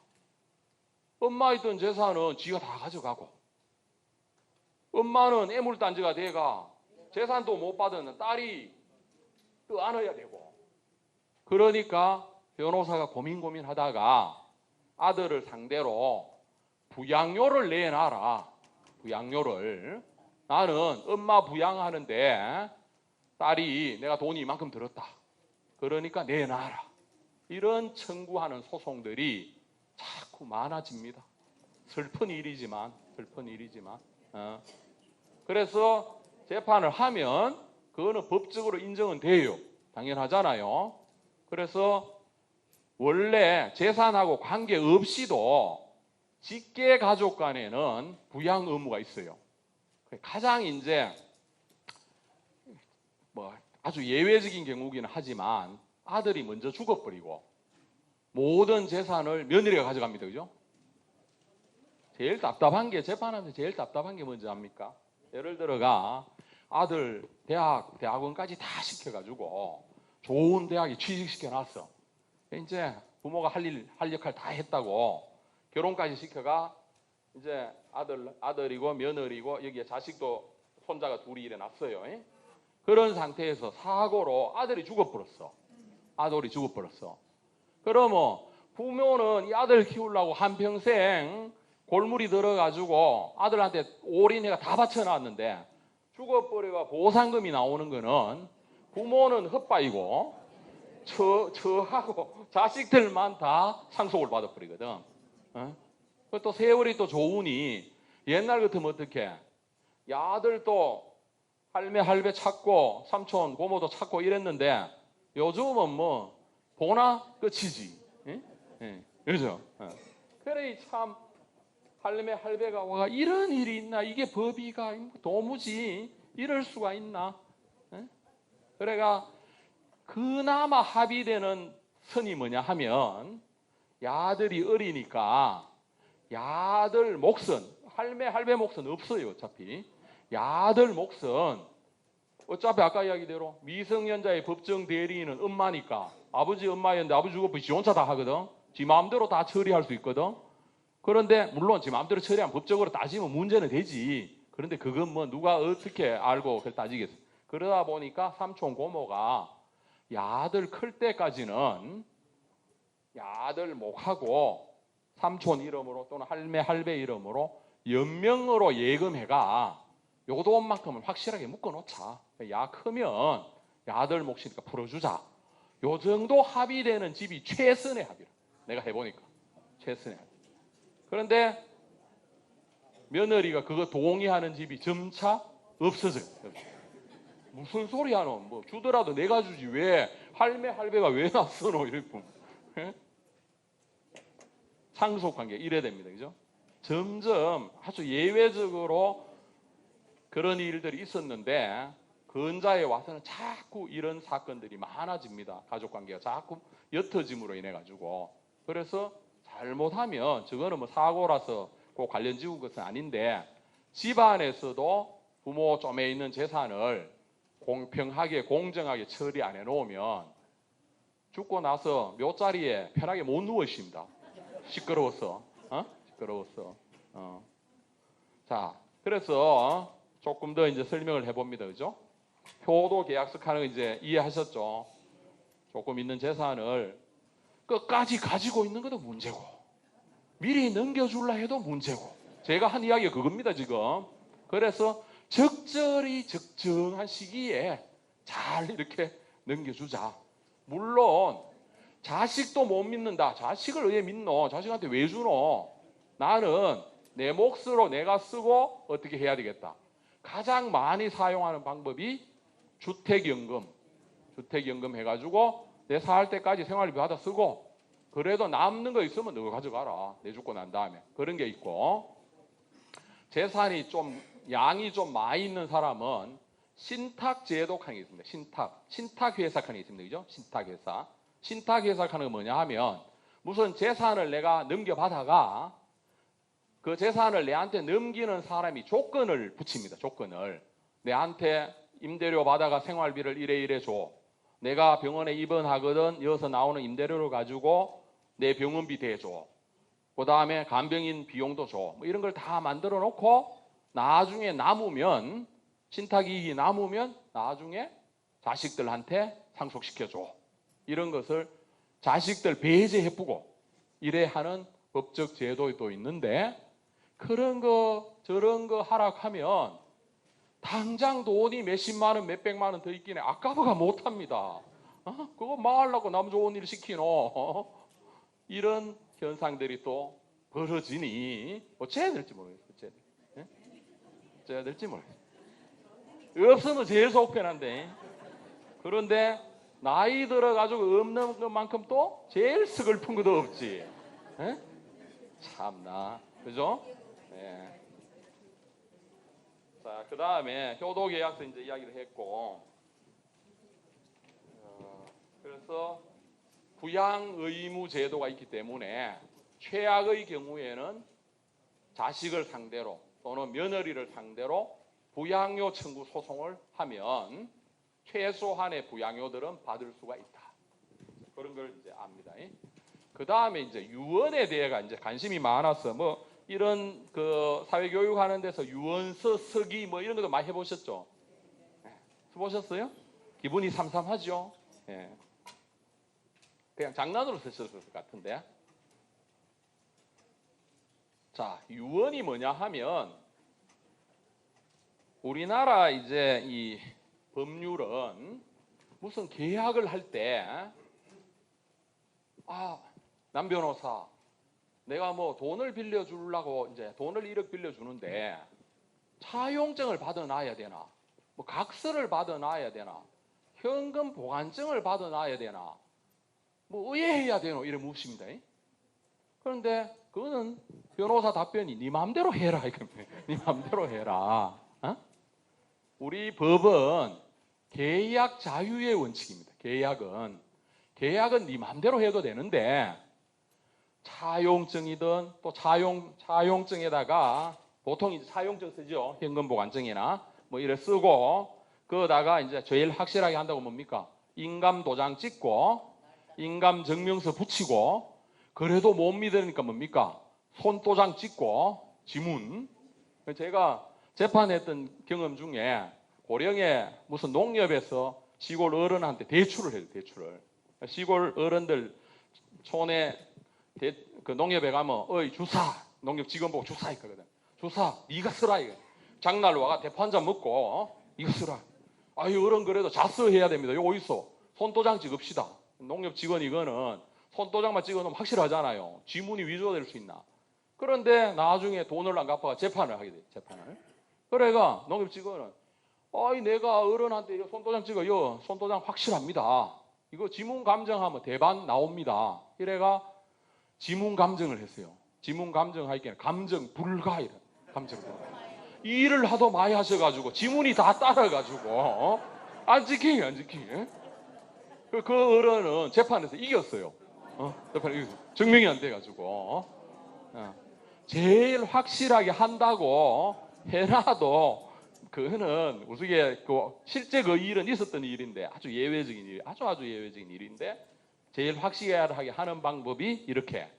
엄마 있던 재산은 지가 다 가져가고, 엄마는 애물단지가 돼가 재산도 못 받은 딸이 또 안아야 되고, 그러니까 변호사가 고민하다가 아들을 상대로 부양료를 내놔라. 부양료를. 나는 엄마 부양하는데 딸이 내가 돈이 이만큼 들었다. 그러니까 내놔라. 이런 청구하는 소송들이 자꾸 많아집니다. 슬픈 일이지만. 그래서 재판을 하면 그거는 법적으로 인정은 돼요. 당연하잖아요. 그래서 원래 재산하고 관계없이도 직계 가족 간에는 부양 의무가 있어요. 가장 이제 뭐 아주 예외적인 경우기는 하지만 아들이 먼저 죽어버리고 모든 재산을 며느리가 가져갑니다. 그죠? 제일 답답한 게, 재판하면서 제일 답답한 게 뭔지 압니까? 예를 들어가 아들 대학원까지 다 시켜가지고 좋은 대학에 취직시켜놨어. 이제 부모가 할 역할 다 했다고 결혼까지 시켜가 이제 아들이고 며느리고 여기에 자식도 손자가 둘이 일어났어요. 그런 상태에서 사고로 아들이 죽어버렸어. 그러면 부모는 이 아들 키우려고 한평생 골물이 들어가지고 아들한테 올인해가 다 바쳐놨는데 죽어버려가 보상금이 나오는 거는 부모는 헛바이고 저하고 자식들만 다 상속을 받아버리거든. 또 세월이 또 좋으니 옛날 같으면 어떻게 아들도 할매 할배 찾고 삼촌 고모도 찾고 이랬는데 요즘은 뭐 보나 끝이지. 그렇죠? 그래 참 할매 할배가 와가 이런 일이 있나, 이게 법이가 도무지 이럴 수가 있나. 그래가 그나마 합의되는 선이 뭐냐 하면 야들이 어리니까 야들 몫은 할매 할배 몫은 없어요. 어차피 야들 몫은 어차피 아까 이야기대로 미성년자의 법정 대리인은 엄마니까 아버지 엄마였는데 아버지 죽어버리면 지 혼자 다 하거든. 지 마음대로 다 처리할 수 있거든. 그런데 물론 지 마음대로 처리하면 법적으로 따지면 문제는 되지. 그런데 그건 뭐 누가 어떻게 알고 그걸 따지겠어. 그러다 보니까 삼촌 고모가 야들 클 때까지는 야들 몫하고 삼촌 이름으로 또는 할매 할배 이름으로 연명으로 예금해가 요 돈만큼은 확실하게 묶어놓자. 야 크면 야들 몫이니까 풀어주자. 요 정도 합의되는 집이 최선의 합의라. 내가 해보니까 최선의 합의. 그런데 며느리가 그거 동의하는 집이 점차 없어져요. 무슨 소리 하노? 뭐 주더라도 내가 주지 왜 할매 할배가 왜 놨어? 이랬고 예? 상속관계 이래야 됩니다. 그죠? 점점 아주 예외적으로 그런 일들이 있었는데 근자에 와서는 자꾸 이런 사건들이 많아집니다. 가족관계가 자꾸 옅어짐으로 인해 가지고. 그래서 잘못하면 저거는 뭐 사고라서 꼭 관련 지은 것은 아닌데 집안에서도 부모 점에 있는 재산을 공평하게 공정하게 처리 안 해놓으면 죽고 나서 묘자리에 편하게 못 누워 있습니다. 시끄러워서. 시끄러워서. 자, 그래서 조금 더 이제 설명을 해봅니다. 그죠? 효도 계약서 하는 거 이제 이해하셨죠? 조금 있는 재산을 끝까지 가지고 있는 것도 문제고, 미리 넘겨줄라 해도 문제고. 제가 한 이야기가 그겁니다, 지금. 그래서 적절히 적정한 시기에 잘 이렇게 넘겨주자. 물론, 자식도 못 믿는다. 자식을 왜 믿노? 자식한테 왜 주노? 나는 내 몫으로 내가 쓰고 어떻게 해야 되겠다. 가장 많이 사용하는 방법이 주택연금 해가지고 내 살 때까지 생활비 받아 쓰고 그래도 남는 거 있으면 너 가져가라. 내 죽고 난 다음에. 그런 게 있고 재산이 좀 양이 좀 많이 있는 사람은 신탁제도 하는 게 있습니다. 신탁회사 하는 게 있습니다. 그죠? 신탁회사 하는 건 뭐냐 하면 무슨 재산을 내가 넘겨받아가 그 재산을 내한테 넘기는 사람이 조건을 붙입니다. 조건을. 내한테 임대료 받아가 생활비를 이래 줘. 내가 병원에 입원하거든 여기서 나오는 임대료를 가지고 내 병원비 대줘. 그 다음에 간병인 비용도 줘. 뭐 이런 걸 다 만들어 놓고 나중에 남으면 신탁이익이 남으면 나중에 자식들한테 상속시켜줘. 이런 것을 자식들 배제해보고 이래 하는 법적 제도도 있는데 그런 거 저런 거 하락하면 당장 돈이 몇십만 원 몇백만 원 더 있긴 해. 아까보가 못합니다. 그거 뭐 하려고 남 좋은 일 시키노. 이런 현상들이 또 벌어지니 어째야 될지 모르겠어요. 어째야 될지 모르겠어요. 없으면 제일 속편한데 그런데 나이 들어가지고 없는 것만큼 또 제일 서글픈 것도 없지. 참나 그죠? 네. 자, 그 다음에 효도계약서 이제 이야기를 했고, 그래서 부양의무제도가 있기 때문에 최악의 경우에는 자식을 상대로 또는 며느리를 상대로 부양료 청구 소송을 하면 최소한의 부양료들은 받을 수가 있다. 그런 걸 이제 압니다. 그 다음에 이제 유언에 대해가 이제 관심이 많아서 뭐 이런 그 사회교육 하는 데서 유언서 쓰기 뭐 이런 것도 많이 해보셨죠? 해보셨어요? 기분이 삼삼하죠? 그냥 장난으로 쓰셨을 것 같은데. 자, 유언이 뭐냐 하면 우리나라 이제 이 법률은 무슨 계약을 할 때 남 변호사 내가 뭐 돈을 빌려주려고 이제 돈을 1억 빌려주는데 차용증을 받아놔야 되나? 뭐 각서를 받아놔야 되나? 현금 보관증을 받아놔야 되나? 뭐 의뢰해야 되노? 이래 묻습니다. 그런데 그거는 변호사 답변이 네 마음대로 해라. 네 마음대로 해라. 우리 법은 계약 자유의 원칙입니다. 계약은 네 마음대로 해도 되는데 차용증이든 또 차용증에다가 보통 이제 차용증 쓰죠. 현금 보관증이나 뭐 이래 쓰고 그거다가 이제 제일 확실하게 한다고 뭡니까? 인감 도장 찍고 인감 증명서 붙이고 그래도 못 믿으니까 뭡니까? 손도장 찍고 지문. 제가 재판했던 경험 중에 고령에 무슨 농협에서 시골 어른한테 대출을 해요. 대출을. 시골 어른들 촌에 그 농협에 가면 어이 주사 농협 직원 보고 주사 있거든. 주사 네가 쓰라 이거. 장날 와가 대포 한 잔 먹고 이거 쓰라. 아유 어른 그래도 자서해야 됩니다. 요거 있어. 손도장 찍읍시다. 농협 직원 이거는 손도장만 찍어놓으면 확실하잖아요. 지문이 위조될 수 있나. 그런데 나중에 돈을 안 갚아가 재판을 하게 돼. 재판을. 그래가 농협 직원은 내가 어른한테 손도장 찍어요. 손도장 확실합니다. 이거 지문 감정하면 대반 나옵니다. 이래가 지문 감정을 했어요. 지문 감정하기에는 감정 불가 이래. 감정 불가. 일을 하도 많이 하셔가지고 지문이 다 따라가지고 안 지키게 안 지키게. 그 어른은 재판에서 이겼어요. 재판에 이겼어요. 증명이 안 돼가지고 제일 확실하게 한다고 해놔도 그거는 우스개 실제 그 일은 있었던 일인데 아주 예외적인 일, 아주 예외적인 일인데 제일 확실하게 하는 방법이 이렇게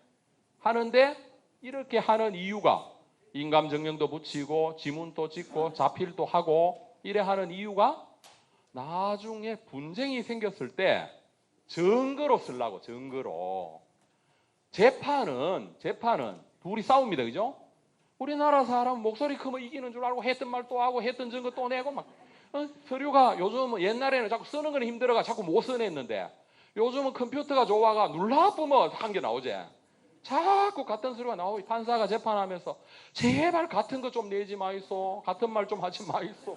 하는데 이렇게 하는 이유가 인감 증명도 붙이고 지문도 찍고 자필도 하고 이래 하는 이유가 나중에 분쟁이 생겼을 때 증거로 쓰려고 증거로 재판은 둘이 싸웁니다. 그죠? 우리나라 사람 목소리 크면 이기는 줄 알고 했던 말 또 하고 했던 증거 또 내고 막 서류가 요즘은 옛날에는 자꾸 쓰는 건 힘들어가 자꾸 못 써냈는데 요즘은 컴퓨터가 좋아가 눌러보면 한 개 나오지. 자꾸 같은 서류가 나오고 판사가 재판하면서 제발 같은 거 좀 내지 마이소. 같은 말 좀 하지 마이소.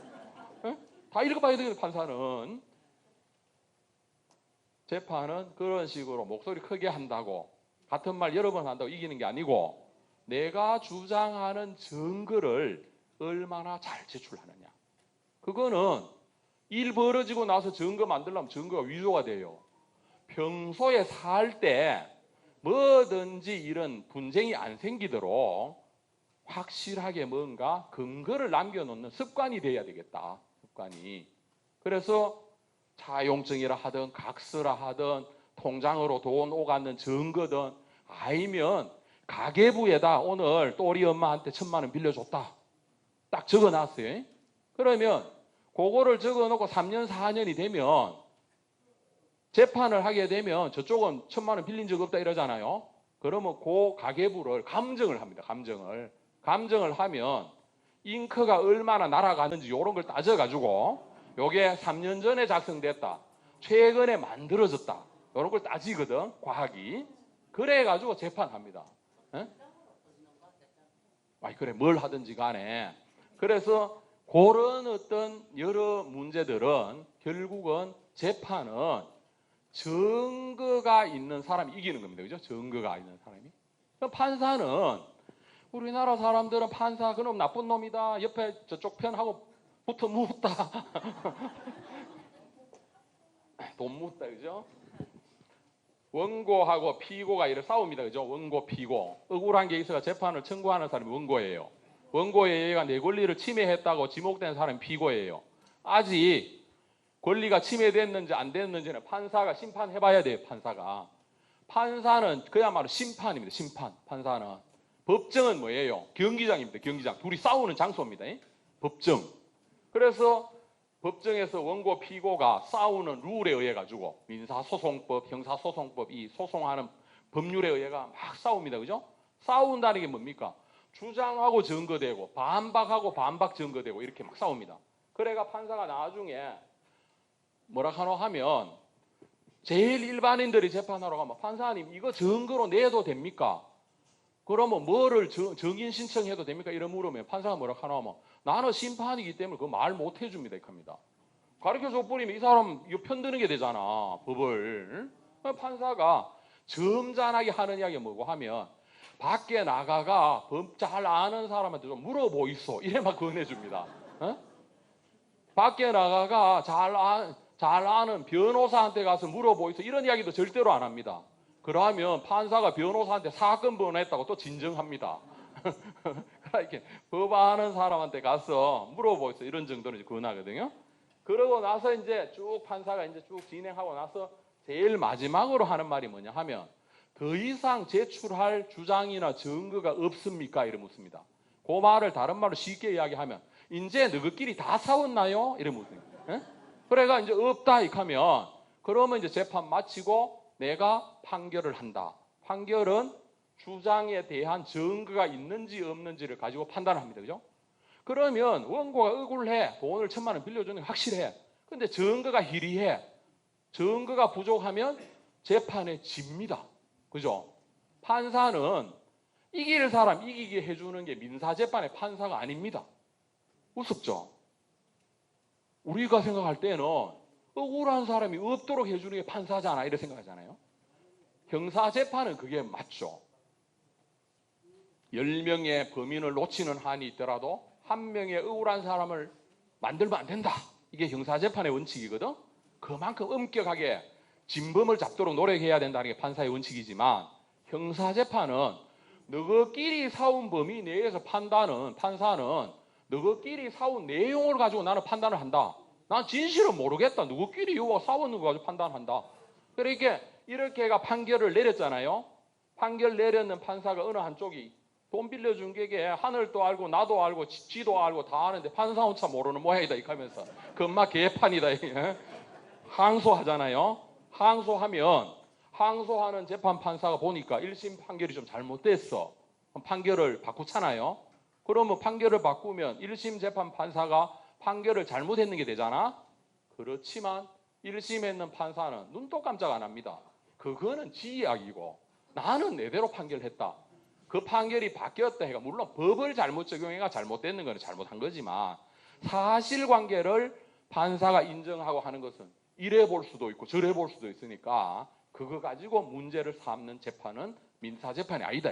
다 읽어봐야 되거든. 판사는. 재판은 그런 식으로 목소리 크게 한다고 같은 말 여러 번 한다고 이기는 게 아니고 내가 주장하는 증거를 얼마나 잘 제출하느냐. 그거는 일 벌어지고 나서 증거 만들려면 증거가 위조가 돼요. 평소에 살 때 뭐든지 이런 분쟁이 안 생기도록 확실하게 뭔가 근거를 남겨놓는 습관이 돼야 되겠다. 습관이. 그래서 차용증이라 하든 각서라 하든 통장으로 돈 오가는 증거든 아니면 가계부에다 오늘 또 우리 엄마한테 1,000만 원 빌려줬다. 딱 적어놨어요. 그러면 그거를 적어놓고 3년 4년이 되면 재판을 하게 되면 저쪽은 1,000만 원 빌린 적 없다 이러잖아요. 그러면 그 가계부를 감정을 합니다. 감정을 하면 잉크가 얼마나 날아가는지 이런 걸 따져가지고 요게 3년 전에 작성됐다. 최근에 만들어졌다. 이런 걸 따지거든. 과학이. 그래가지고 재판합니다. 그래 뭘 하든지 간에. 그래서 그런 어떤 여러 문제들은 결국은 재판은 증거가 있는 사람이 이기는 겁니다. 그죠? 증거가 있는 사람이. 판사는 우리나라 사람들은 판사 그놈 나쁜 놈이다. 옆에 저쪽 편하고 붙어 묻다. 돈 묻다. 그죠? 원고하고 피고가 이렇게 싸웁니다. 그죠? 원고, 피고. 억울한 게 있어가 재판을 청구하는 사람이 원고예요. 원고의 얘가 내 권리를 침해했다고 지목된 사람이 피고예요. 아직 권리가 침해됐는지 안 됐는지는 판사가 심판해봐야 돼요. 판사는 그야말로 심판입니다. 심판. 판사는. 법정은 뭐예요? 경기장입니다. 경기장. 둘이 싸우는 장소입니다. 법정. 그래서 법정에서 원고 피고가 싸우는 룰에 의해 가지고 민사소송법, 형사소송법 이 소송하는 법률에 의해가 막 싸웁니다. 그죠? 싸운다는 게 뭡니까? 주장하고 증거되고 반박하고 반박 증거되고 이렇게 막 싸웁니다. 그래가 판사가 나중에 뭐라 하노 하면 제일 일반인들이 재판하러 가면 판사님 이거 증거로 내도 됩니까? 그러면 뭐를 증인 신청해도 됩니까? 이런 물으면 판사가 뭐라 하노 하면 나는 심판이기 때문에 그거 말 못 해줍니다. 이렇게 합니다. 가르쳐줘 버리면 이 사람 이거 편드는 게 되잖아. 법을. 판사가 점잖하게 하는 이야기가 뭐고 하면 밖에 나가가 법 잘 아는 사람한테 좀 물어보이소. 이래만 권해줍니다. 밖에 나가가 잘 아는 변호사한테 가서 물어보이소. 이런 이야기도 절대로 안 합니다. 그러면 판사가 변호사한테 사건 번호했다고 또 진정합니다. 이렇게 법 아는 사람한테 가서 물어보이소. 이런 정도는 권하거든요. 그러고 나서 이제 쭉 판사가 이제 쭉 진행하고 나서 제일 마지막으로 하는 말이 뭐냐 하면 더 이상 제출할 주장이나 증거가 없습니까? 이래 묻습니다. 그 말을 다른 말로 쉽게 이야기하면 이제 너희끼리 다 싸웠나요? 이래 묻습니다. 그래가 이제 없다 이렇게 하면 그러면 이제 재판 마치고 내가 판결을 한다. 판결은 주장에 대한 증거가 있는지 없는지를 가지고 판단합니다. 그죠? 그러면 원고가 억울해. 돈을 1,000만 원 빌려주는 게 확실해. 근데 증거가 희리해. 증거가 부족하면 재판에 집니다. 그죠? 판사는 이길 사람 이기게 해주는 게 민사재판의 판사가 아닙니다. 우습죠? 우리가 생각할 때는 억울한 사람이 없도록 해주는 게 판사잖아 이렇게 생각하잖아요. 형사재판은 그게 맞죠. 10명의 범인을 놓치는 한이 있더라도 한 명의 억울한 사람을 만들면 안 된다. 이게 형사재판의 원칙이거든. 그만큼 엄격하게 진범을 잡도록 노력해야 된다는 게 판사의 원칙이지만 형사재판은 너희끼리 사온 범위 내에서 판사는 너희끼리 사온 내용을 가지고 나는 판단을 한다. 난 진실은 모르겠다. 너희끼리 이거 사오는 거 가지고 판단한다. 그러니까 이렇게가 판결을 내렸잖아요. 판결 내렸는 판사가 어느 한쪽이 돈 빌려준 게 하늘도 알고 나도 알고 지도 알고 다 아는데 판사 혼자 모르는 모양이다 이렇게 하면서 금마 개판이다 항소하잖아요. 항소하는 재판 판사가 보니까 1심 판결이 좀 잘못됐어. 판결을 바꾸잖아요. 그러면 판결을 바꾸면 1심 재판 판사가 판결을 잘못했는 게 되잖아. 그렇지만 1심에 있는 판사는 눈도 깜짝 안 합니다. 그거는 지 이야기고 나는 내대로 판결했다. 그 판결이 바뀌었다 해가 물론 법을 잘못 적용해가 잘못됐는 건 잘못한 거지만 사실관계를 판사가 인정하고 하는 것은 이래 볼 수도 있고 저래 볼 수도 있으니까 그거 가지고 문제를 삼는 재판은 민사재판이 아니다.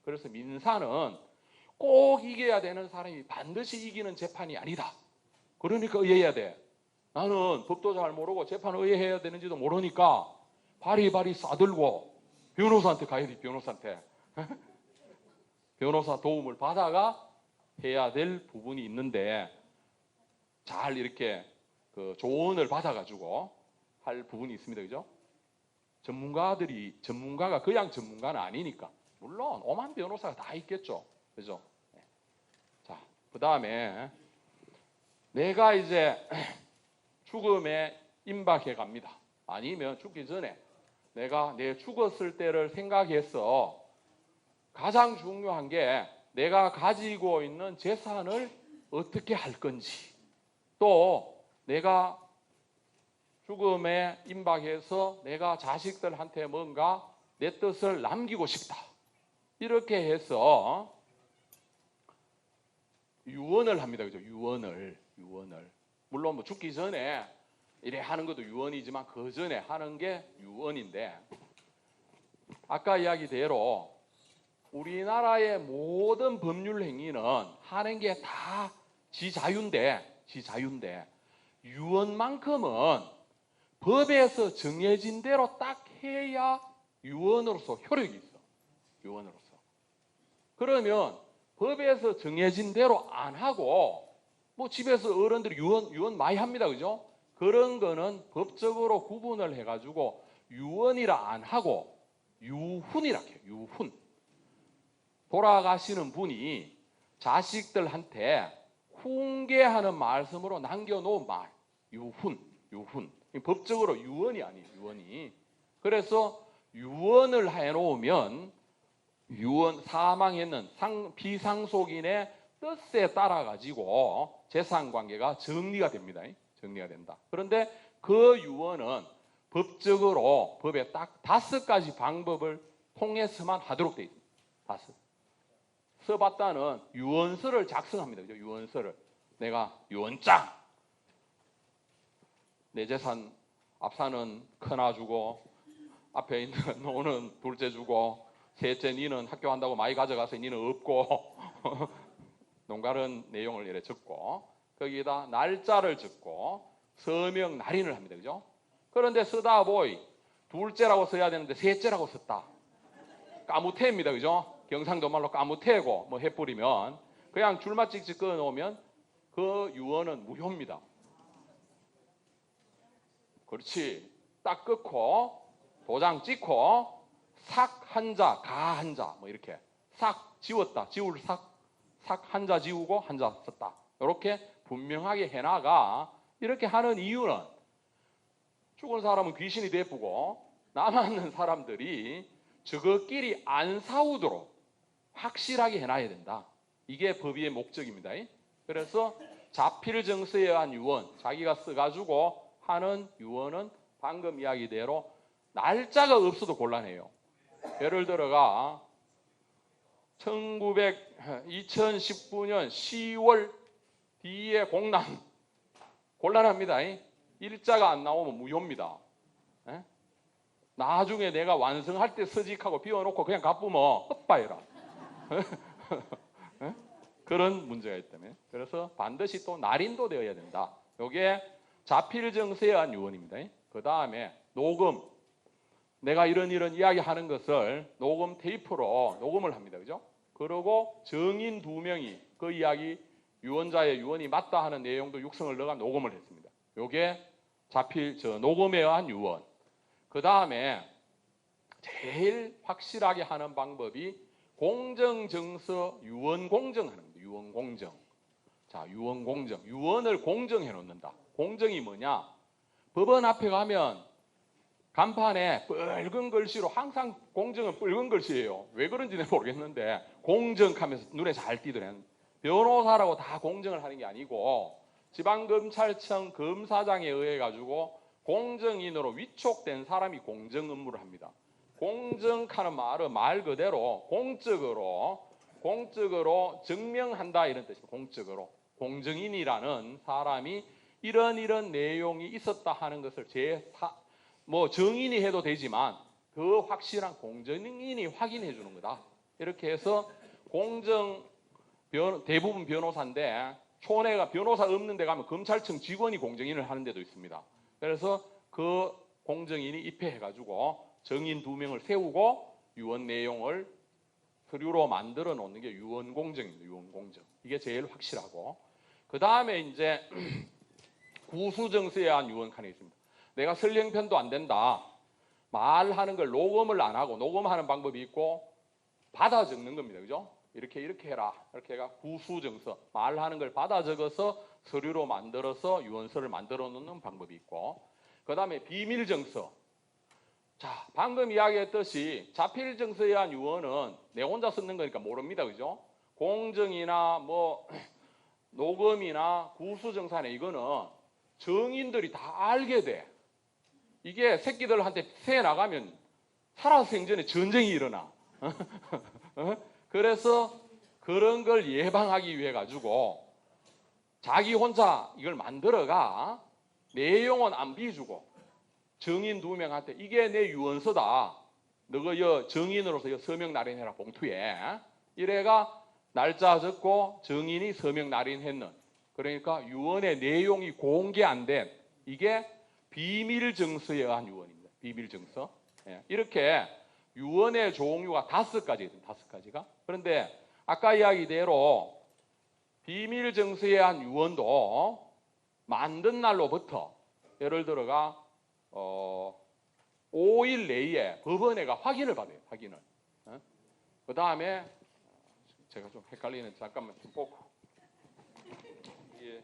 그래서 민사는 꼭 이겨야 되는 사람이 반드시 이기는 재판이 아니다. 그러니까 의해야 돼. 나는 법도 잘 모르고 재판을 의해야 되는지도 모르니까 바리바리 싸들고 변호사한테 가야 돼. 변호사 도움을 받아가 해야 될 부분이 있는데 잘 이렇게 그 조언을 받아가지고 할 부분이 있습니다. 그죠? 전문가가 그냥 전문가는 아니니까. 물론 오만 변호사가 다 있겠죠. 그죠? 자, 그 다음에 내가 이제 죽음에 임박해 갑니다. 아니면 죽기 전에 내가 내 죽었을 때를 생각해서 가장 중요한 게 내가 가지고 있는 재산을 어떻게 할 건지 또 내가 죽음에 임박해서 내가 자식들한테 뭔가 내 뜻을 남기고 싶다. 이렇게 해서 유언을 합니다. 그죠? 유언을. 물론 뭐 죽기 전에 이래 하는 것도 유언이지만 그 전에 하는 게 유언인데 아까 이야기대로 우리나라의 모든 법률 행위는 하는 게 다 지 자유인데 유언만큼은 법에서 정해진 대로 딱 해야 유언으로서 효력이 있어. 유언으로서. 그러면 법에서 정해진 대로 안 하고 뭐 집에서 어른들이 유언 많이 합니다. 그죠? 그런 거는 법적으로 구분을 해가지고 유언이라 안 하고 유훈이라 해요. 유훈. 돌아가시는 분이 자식들한테 훈계하는 말씀으로 남겨놓은 말. 유훈. 법적으로 유언이 아니에요. 유언이. 그래서 유언을 해놓으면 사망했는 비상속인의 뜻에 따라 가지고 재산관계가 정리가 됩니다. 정리가 된다. 그런데 그 유언은 법적으로 법에 딱 5가지 방법을 통해서만 하도록 되어 있습니다. 5. 써봤다는 유언서를 작성합니다. 그죠? 유언서를. 내가 유언장. 내 재산 앞사는 커나 주고 앞에 있는 노는 둘째 주고 셋째 니는 학교 간다고 많이 가져가서 니는 없고 농가른 내용을 이렇게 적고 거기에다 날짜를 적고 서명 날인을 합니다. 그죠? 그런데 쓰다 보이 둘째라고 써야 되는데 셋째라고 썼다. 까무태입니다. 그죠? 경상도 말로 까무태고 뭐 해뿌리면 그냥 줄만 찍찍 끊어 놓으면 그 유언은 무효입니다. 그렇지. 딱 끊고 도장 찍고 삭 한자, 가 한자 뭐 이렇게 삭 지웠다. 지울 삭 한자 지우고 한자 썼다. 이렇게 분명하게 해나가. 이렇게 하는 이유는 죽은 사람은 귀신이 되쁘고 남아있는 사람들이 저것끼리 안 싸우도록 확실하게 해놔야 된다. 이게 법의 목적입니다. 그래서 자필정서에 의한 유언, 자기가 써가지고 하는 유언은 방금 이야기대로 날짜가 없어도 곤란해요. 예를 들어가 2019년 10월 뒤에 공란 곤란합니다. 일자가 안 나오면 무효입니다. 예? 나중에 내가 완성할 때 서직하고 비워놓고 그냥 갚으면 헛바이라. 예? 그런 문제가 있기 때문에. 그래서 반드시 또 날인도 되어야 된다. 이게 자필정세에 의한 유언입니다. 그 다음에 녹음. 내가 이런 이야기 하는 것을 녹음 테이프로 녹음을 합니다. 그죠? 그리고 증인 2명이 그 이야기 유언자의 유언이 맞다 하는 내용도 육성을 넣어가 녹음을 했습니다. 이게 녹음에 의한 유언. 그 다음에 제일 확실하게 하는 방법이 공정정서 유언공정하는 겁니다. 유언공정. 자, 유언공정. 유언을 공정해 놓는다. 공정이 뭐냐? 법원 앞에 가면 간판에 붉은 글씨로 항상 공정은 붉은 글씨예요. 왜 그런지는 모르겠는데 공정하면서 눈에 잘 띄더라는. 변호사라고 다 공정을 하는 게 아니고 지방검찰청 검사장에 의해 가지고 공정인으로 위촉된 사람이 공정 업무를 합니다. 공정하는 말은 말 그대로 공적으로 증명한다 이런 뜻입니다. 공적으로. 공정인이라는 사람이 이런 내용이 있었다 하는 것을 정인이 해도 되지만 그 확실한 공정인이 확인해 주는 거다. 이렇게 해서 대부분 변호사인데 촌에가 변호사 없는 데 가면 검찰청 직원이 공정인을 하는 데도 있습니다. 그래서 그 공정인이 입회해 가지고 정인 2명을 세우고 유언 내용을 서류로 만들어 놓는 게 유언공정입니다. 유언공정. 이게 제일 확실하고. 그 다음에 이제 구수정서에 의한 유언 칸이 있습니다. 내가 설령편도 안 된다. 말하는 걸 녹음을 안 하고 녹음하는 방법이 있고 받아 적는 겁니다. 그죠? 이렇게 해라. 이렇게 해가 구수정서. 말하는 걸 받아 적어서 서류로 만들어서 유언서를 만들어 놓는 방법이 있고 그 다음에 비밀정서. 자, 방금 이야기했듯이 자필정서에 의한 유언은 내 혼자 쓰는 거니까 모릅니다. 그죠? 공정이나 녹음이나 구수정사나 이거는 정인들이 다 알게 돼. 이게 새끼들한테 새 나가면 살아서 생전에 전쟁이 일어나. 그래서 그런 걸 예방하기 위해 가지고 자기 혼자 이걸 만들어가 내용은 안 비주고 정인 2명한테 이게 내 유언서다. 너가 정인으로서 서명 날인해라 봉투에. 이래가 날짜 적고 정인이 서명 날인했는. 그러니까 유언의 내용이 공개 안 된 이게 비밀정서에 의한 유언입니다. 비밀정서. 예. 이렇게 유언의 종류가 5가지 있습니다. 5가지가. 그런데 아까 이야기대로 비밀정서에 의한 유언도 만든 날로부터 예를 들어가 5일 내에 법원에가 확인을 받아요. 확인을. 그 다음에 제가 좀 헷갈리는 잠깐만 꼭 이게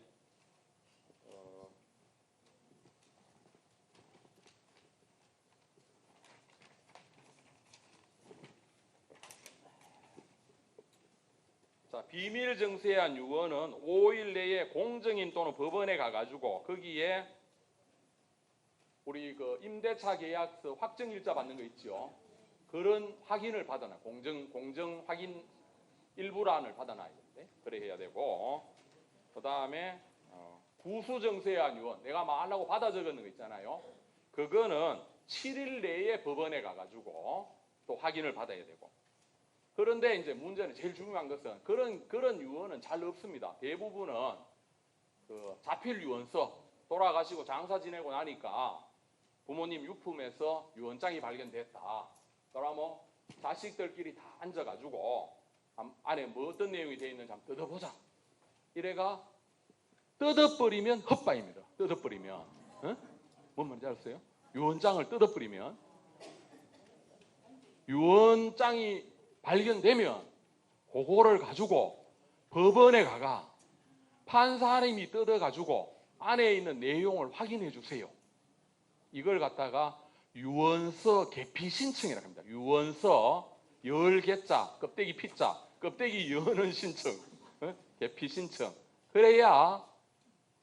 자, 비밀정서에 의한 유언은 5일 내에 공정인 또는 법원에 가가지고 거기에 우리 그 임대차 계약서 확정일자 받는 거 있죠. 그런 확인을 받아놔. 공정 확인 일부란을 받아놔야 되는데 그래 해야 되고 그 다음에 구수정서에 의한 유언 내가 말하려고 받아 적었는 거 있잖아요. 그거는 7일 내에 법원에 가가지고 또 확인을 받아야 되고 그런데 이제 문제는 제일 중요한 것은 그런 유언은 잘 없습니다. 대부분은 그 자필 유언서 돌아가시고 장사 지내고 나니까 부모님 유품에서 유언장이 발견됐다. 그러면 자식들끼리 다 앉아가지고 안에 뭐 어떤 내용이 되어 있는지 한번 뜯어보자. 이래가 뜯어버리면 헛바입니다. 뜯어버리면. 뭔 말인지 알았어요? 유언장을 뜯어버리면 유언장이 발견되면 그거를 가지고 법원에 가가 판사님이 뜯어가지고 안에 있는 내용을 확인해 주세요. 이걸 갖다가 유언서 개피 신청이라고 합니다. 유언서 열개자 껍데기 피자 껍데기 여는 신청 개피 신청. 그래야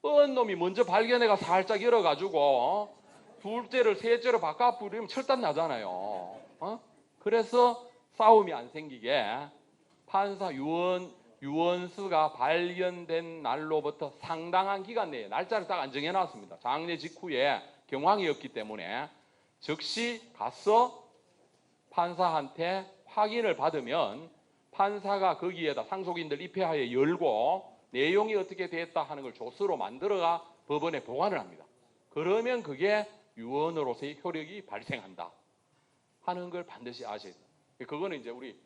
뻔 놈이 먼저 발견해가 살짝 열어가지고 둘째를 셋째로 바꿔 부리면 철단 나잖아요. 그래서 싸움이 안 생기게 판사 유언 유언서가 발견된 날로부터 상당한 기간 내에 날짜를 딱 안 정해놨습니다. 장례 직후에 경황이 없기 때문에 즉시 가서 판사한테 확인을 받으면 판사가 거기에다 상속인들 입회하에 열고 내용이 어떻게 됐다 하는 걸 조서로 만들어가 법원에 보관을 합니다. 그러면 그게 유언으로서의 효력이 발생한다 하는 걸 반드시 아셔야 돼요. 그거는 이제 우리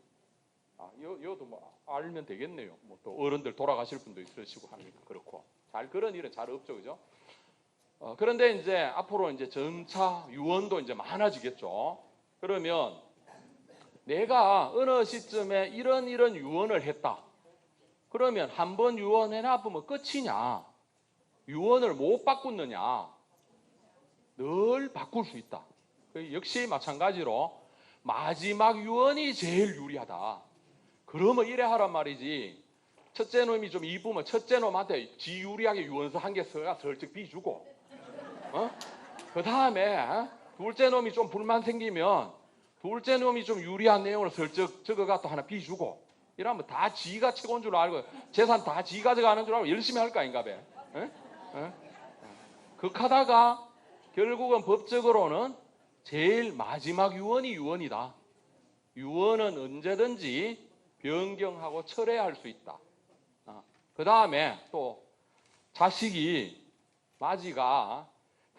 이것도 뭐 알면 되겠네요. 뭐 또 어른들 돌아가실 분도 있으시고 하니까 그렇고 그런 일은 잘 없죠, 그죠? 그런데 이제 앞으로 이제 점차 유언도 이제 많아지겠죠. 그러면 내가 어느 시점에 이런 유언을 했다. 그러면 한 번 유언해놔보면 끝이냐? 유언을 못 바꾸느냐? 늘 바꿀 수 있다. 역시 마찬가지로 마지막 유언이 제일 유리하다. 그러면 이래 하란 말이지. 첫째 놈이 좀 이쁘면 첫째 놈한테 지 유리하게 유언서 한 개 써가 슬쩍 비주고, 그 다음에 둘째 놈이 좀 불만 생기면 둘째 놈이 좀 유리한 내용을 슬쩍 적어가 또 하나 비주고, 이러면 다 지가 최고인 줄 알고 재산 다 지 가져가는 줄 알고 열심히 할 거 아닌가 봐. 극하다가 결국은 법적으로는 제일 마지막 유언이 유언이다. 유언은 언제든지 변경하고 철회할 수 있다. 그 다음에 또 자식이 마지가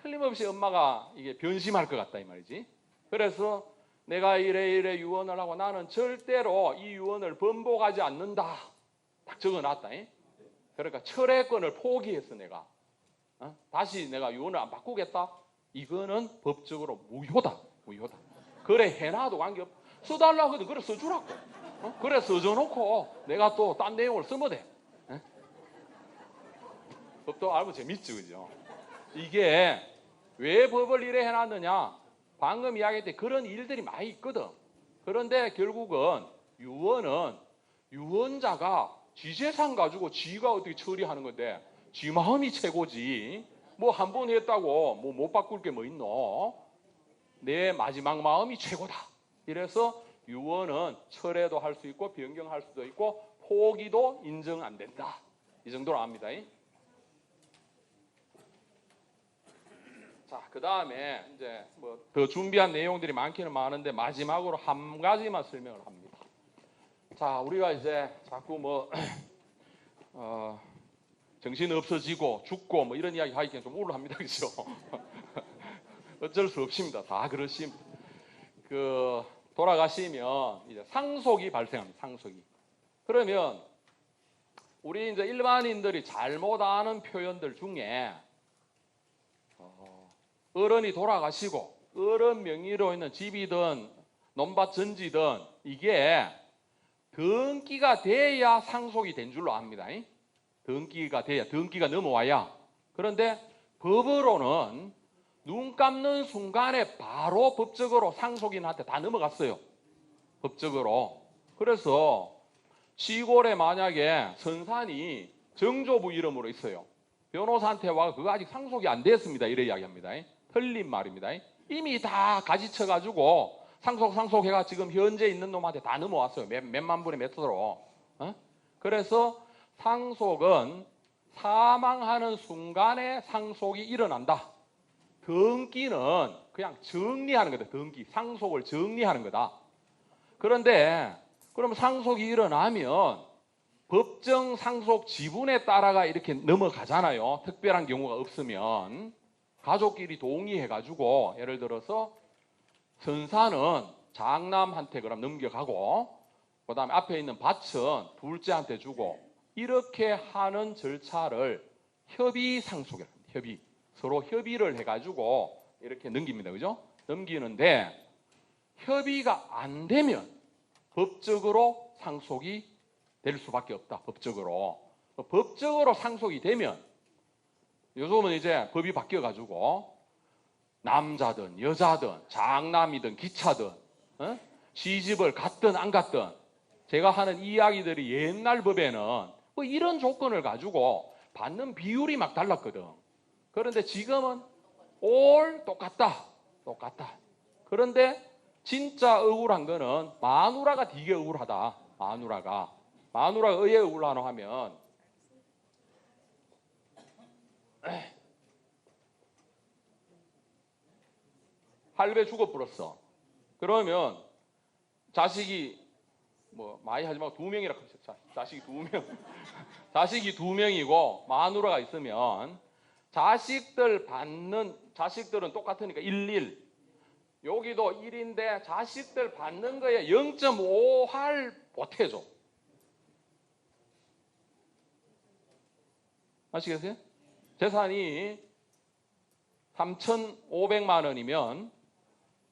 틀림없이 엄마가 이게 변심할 것 같다 이 말이지. 그래서 내가 이래 유언을 하고 나는 절대로 이 유언을 번복하지 않는다. 딱 적어놨다. 그러니까 철회권을 포기했어 내가. 다시 내가 유언을 안 바꾸겠다. 이거는 법적으로 무효다. 그래 해놔도 관계없다. 써달라고 하거든. 그래 써주라고. 그래 써줘놓고 내가 또 딴 내용을 쓰면 돼. 법도 알고 재밌지, 그죠? 이게 왜 법을 이래 해놨느냐? 방금 이야기할 때 그런 일들이 많이 있거든. 그런데 결국은 유언은 유언자가 지 재산 가지고 지가 어떻게 처리하는 건데 지 마음이 최고지. 뭐 한 번 했다고 뭐 못 바꿀 게 뭐 있노? 내 마지막 마음이 최고다. 이래서 유언은 철회도 할 수 있고 변경할 수도 있고 포기도 인정 안 된다. 이 정도로 압니다. 자, 그 다음에 이제 뭐 더 준비한 내용들이 많기는 많은데 마지막으로 한 가지만 설명을 합니다. 자, 우리가 이제 자꾸 뭐 정신 없어지고 죽고 뭐 이런 이야기 하기엔 좀 우울합니다, 그렇죠? 어쩔 수 없습니다. 다 그러십니다. 돌아가시면 이제 상속이 발생합니다. 상속이. 그러면 우리 이제 일반인들이 잘못 아는 표현들 중에 어른이 돌아가시고 어른 명의로 있는 집이든 논밭 전지든 이게 등기가 돼야 상속이 된 줄로 압니다. 등기가 돼야, 등기가 넘어와야. 그런데 법으로는 눈 감는 순간에 바로 법적으로 상속인한테 다 넘어갔어요. 법적으로. 그래서 시골에 만약에 선산이 정조부 이름으로 있어요. 변호사한테 와 그거 아직 상속이 안 됐습니다. 이래 이야기합니다. 틀린 말입니다. 이미 다 가지쳐가지고 상속해가 지금 현재 있는 놈한테 다 넘어왔어요. 몇만 분의 몇 서로. 그래서 상속은 사망하는 순간에 상속이 일어난다. 등기는 그냥 정리하는 거다. 등기, 상속을 정리하는 거다. 그런데 그럼 상속이 일어나면 법정 상속 지분에 따라가 이렇게 넘어가잖아요. 특별한 경우가 없으면 가족끼리 동의해가지고 예를 들어서 선사는 장남한테 그럼 넘겨가고 그 다음에 앞에 있는 밭은 둘째한테 주고 이렇게 하는 절차를 협의상속이라고 합니다. 협의. 서로 협의를 해가지고 이렇게 넘깁니다. 그죠? 넘기는데 협의가 안 되면 법적으로 상속이 될 수밖에 없다. 법적으로 상속이 되면 요즘은 이제 법이 바뀌어가지고 남자든 여자든 장남이든 기차든 시집을 갔든 안 갔든 제가 하는 이야기들이 옛날 법에는 뭐 이런 조건을 가지고 받는 비율이 막 달랐거든. 그런데 지금은 올 똑같다. 그런데 진짜 억울한 거는 마누라가 되게 억울하다. 마누라가. 마누라가 의에 울라노 하면 할배 죽어 불었어. 그러면 자식이 뭐 많이 하지 말고 2명이라 그러죠. 자식이 2명. 자식이 2명이고 마누라가 있으면 자식들은 똑같으니까 1. 여기도 1인데 자식들 받는 거에 0.5할 보태줘. 아시겠어요? 재산이 3,500만 원이면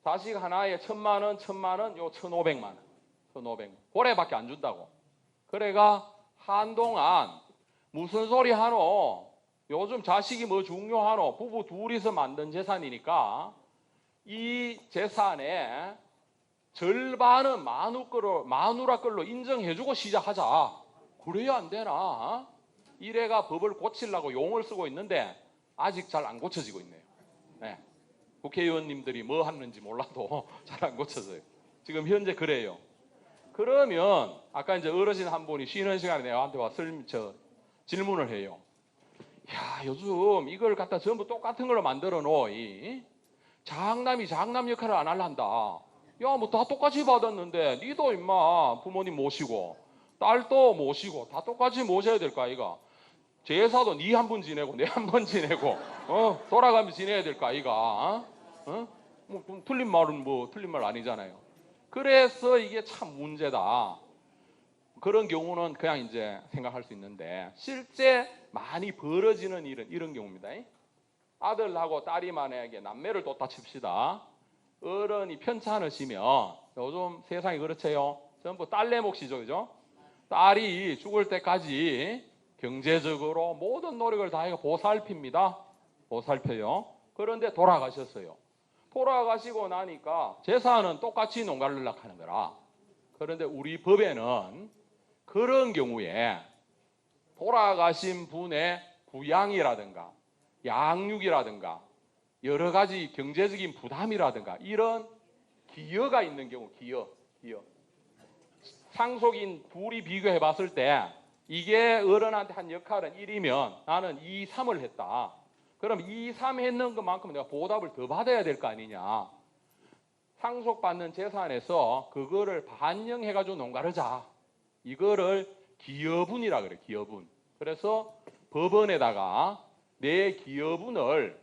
자식 하나에 1,000만 원, 1,000만 원, 요 1,500만 원. 1,500만. 고래밖에 안 준다고. 그래가 한동안 무슨 소리 하노? 요즘 자식이 뭐 중요하노? 부부 둘이서 만든 재산이니까 이 재산의 절반은 마누라 걸로 인정해주고 시작하자. 그래야 안 되나? 이래가 법을 고치려고 용을 쓰고 있는데 아직 잘 안 고쳐지고 있네요. 네. 국회의원님들이 뭐 하는지 몰라도 잘 안 고쳐져요. 지금 현재 그래요. 그러면 아까 이제 어르신 한 분이 쉬는 시간에 내한테 와서 질문을 해요. 야, 요즘 이걸 갖다 전부 똑같은 걸로 만들어 놓이. 장남이 장남 역할을 안 할란다. 야, 뭐 다 똑같이 받았는데 니도 임마 부모님 모시고 딸도 모시고 다 똑같이 모셔야 될까 아이가. 제사도 니 한 번 지내고 내 한 번 지내고 돌아가면서 지내야 될까 아이가. 뭐 틀린 말은 뭐 틀린 말 아니잖아요. 그래서 이게 참 문제다. 그런 경우는 그냥 이제 생각할 수 있는데 실제 많이 벌어지는 일은 이런 경우입니다. 아들하고 딸이 만약에 남매를 뒀다 칩시다. 어른이 편찮으시면 요즘 세상이 그렇죠. 전부 딸내 몫이죠. 그죠? 딸이 죽을 때까지 경제적으로 모든 노력을 다해서 보살핍니다. 보살펴요. 그런데 돌아가셨어요. 돌아가시고 나니까 재산은 똑같이 농가를락 하는 거라. 그런데 우리 법에는 그런 경우에 돌아가신 분의 부양이라든가 양육이라든가 여러 가지 경제적인 부담이라든가 이런 기여가 있는 경우, 기여. 상속인 둘이 비교해 봤을 때 이게 어른한테 한 역할은 1이면 나는 2, 3을 했다. 그럼 2, 3 했는 것만큼 내가 보답을 더 받아야 될 거 아니냐. 상속받는 재산에서 그거를 반영해가지고 농가르자. 이거를 기여분이라 그래, 기여분. 그래서 법원에다가 내 기여분을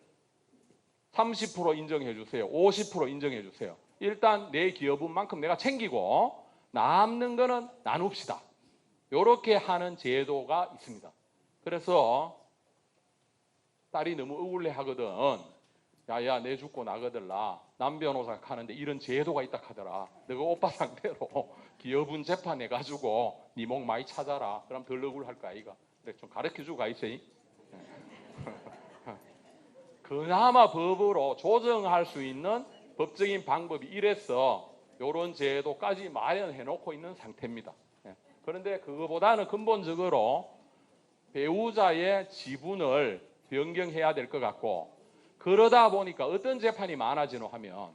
30% 인정해 주세요. 50% 인정해 주세요. 일단 내 기여분만큼 내가 챙기고 남는 거는 나눕시다. 이렇게 하는 제도가 있습니다. 그래서 딸이 너무 억울해 하거든. 야야 내 죽고 나거들라. 남변호사 하는데 이런 제도가 있다 하더라. 너가 오빠 상대로 기여분 재판해가지고 네 목 많이 찾아라. 그럼 덜 억울할 거 아이가. 그래 좀 가르쳐주고 가있어요. 그나마 법으로 조정할 수 있는 법적인 방법이 이래서 이런 제도까지 마련해 놓고 있는 상태입니다. 그런데 그거보다는 근본적으로 배우자의 지분을 변경해야 될 것 같고 그러다 보니까 어떤 재판이 많아지노 하면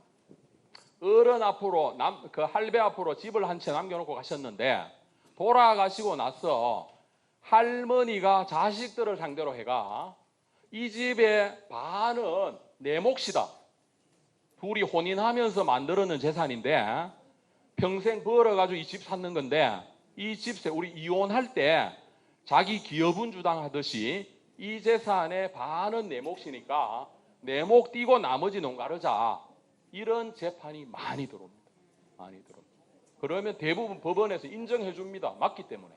어른 앞으로 그 할배 앞으로 집을 한 채 남겨놓고 가셨는데 돌아가시고 나서 할머니가 자식들을 상대로 해가 이 집의 반은 내 몫이다. 둘이 혼인하면서 만들어낸 재산인데 평생 벌어가지고 이 집 샀는 건데 이 집세 우리 이혼할 때 자기 기여분 주당하듯이 이 재산의 반은 내 몫이니까 내 몫 띄고 나머지 농가르자. 이런 재판이 많이 들어옵니다. 많이 들어옵니다. 그러면 대부분 법원에서 인정해 줍니다. 맞기 때문에.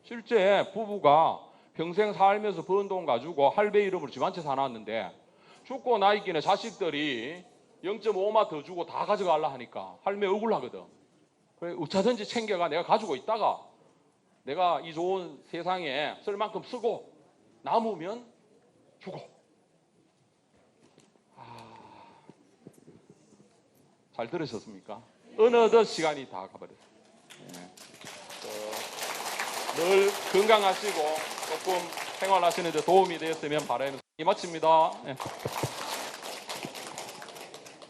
실제 부부가 평생 살면서 번 돈 가지고 할배 이름으로 집 한 채 사놨는데 죽고 나있기는 자식들이 0.5마 더 주고 다 가져가려 하니까 할매 억울하거든. 그래 어차든지 챙겨가 내가 가지고 있다가 내가 이 좋은 세상에 쓸 만큼 쓰고 남으면 주고. 잘 들으셨습니까? 어느덧 시간이 다 가버렸어요. 네. 늘 건강하시고 조금 생활하시는 데 도움이 되었으면 바라면서 마칩니다. 네.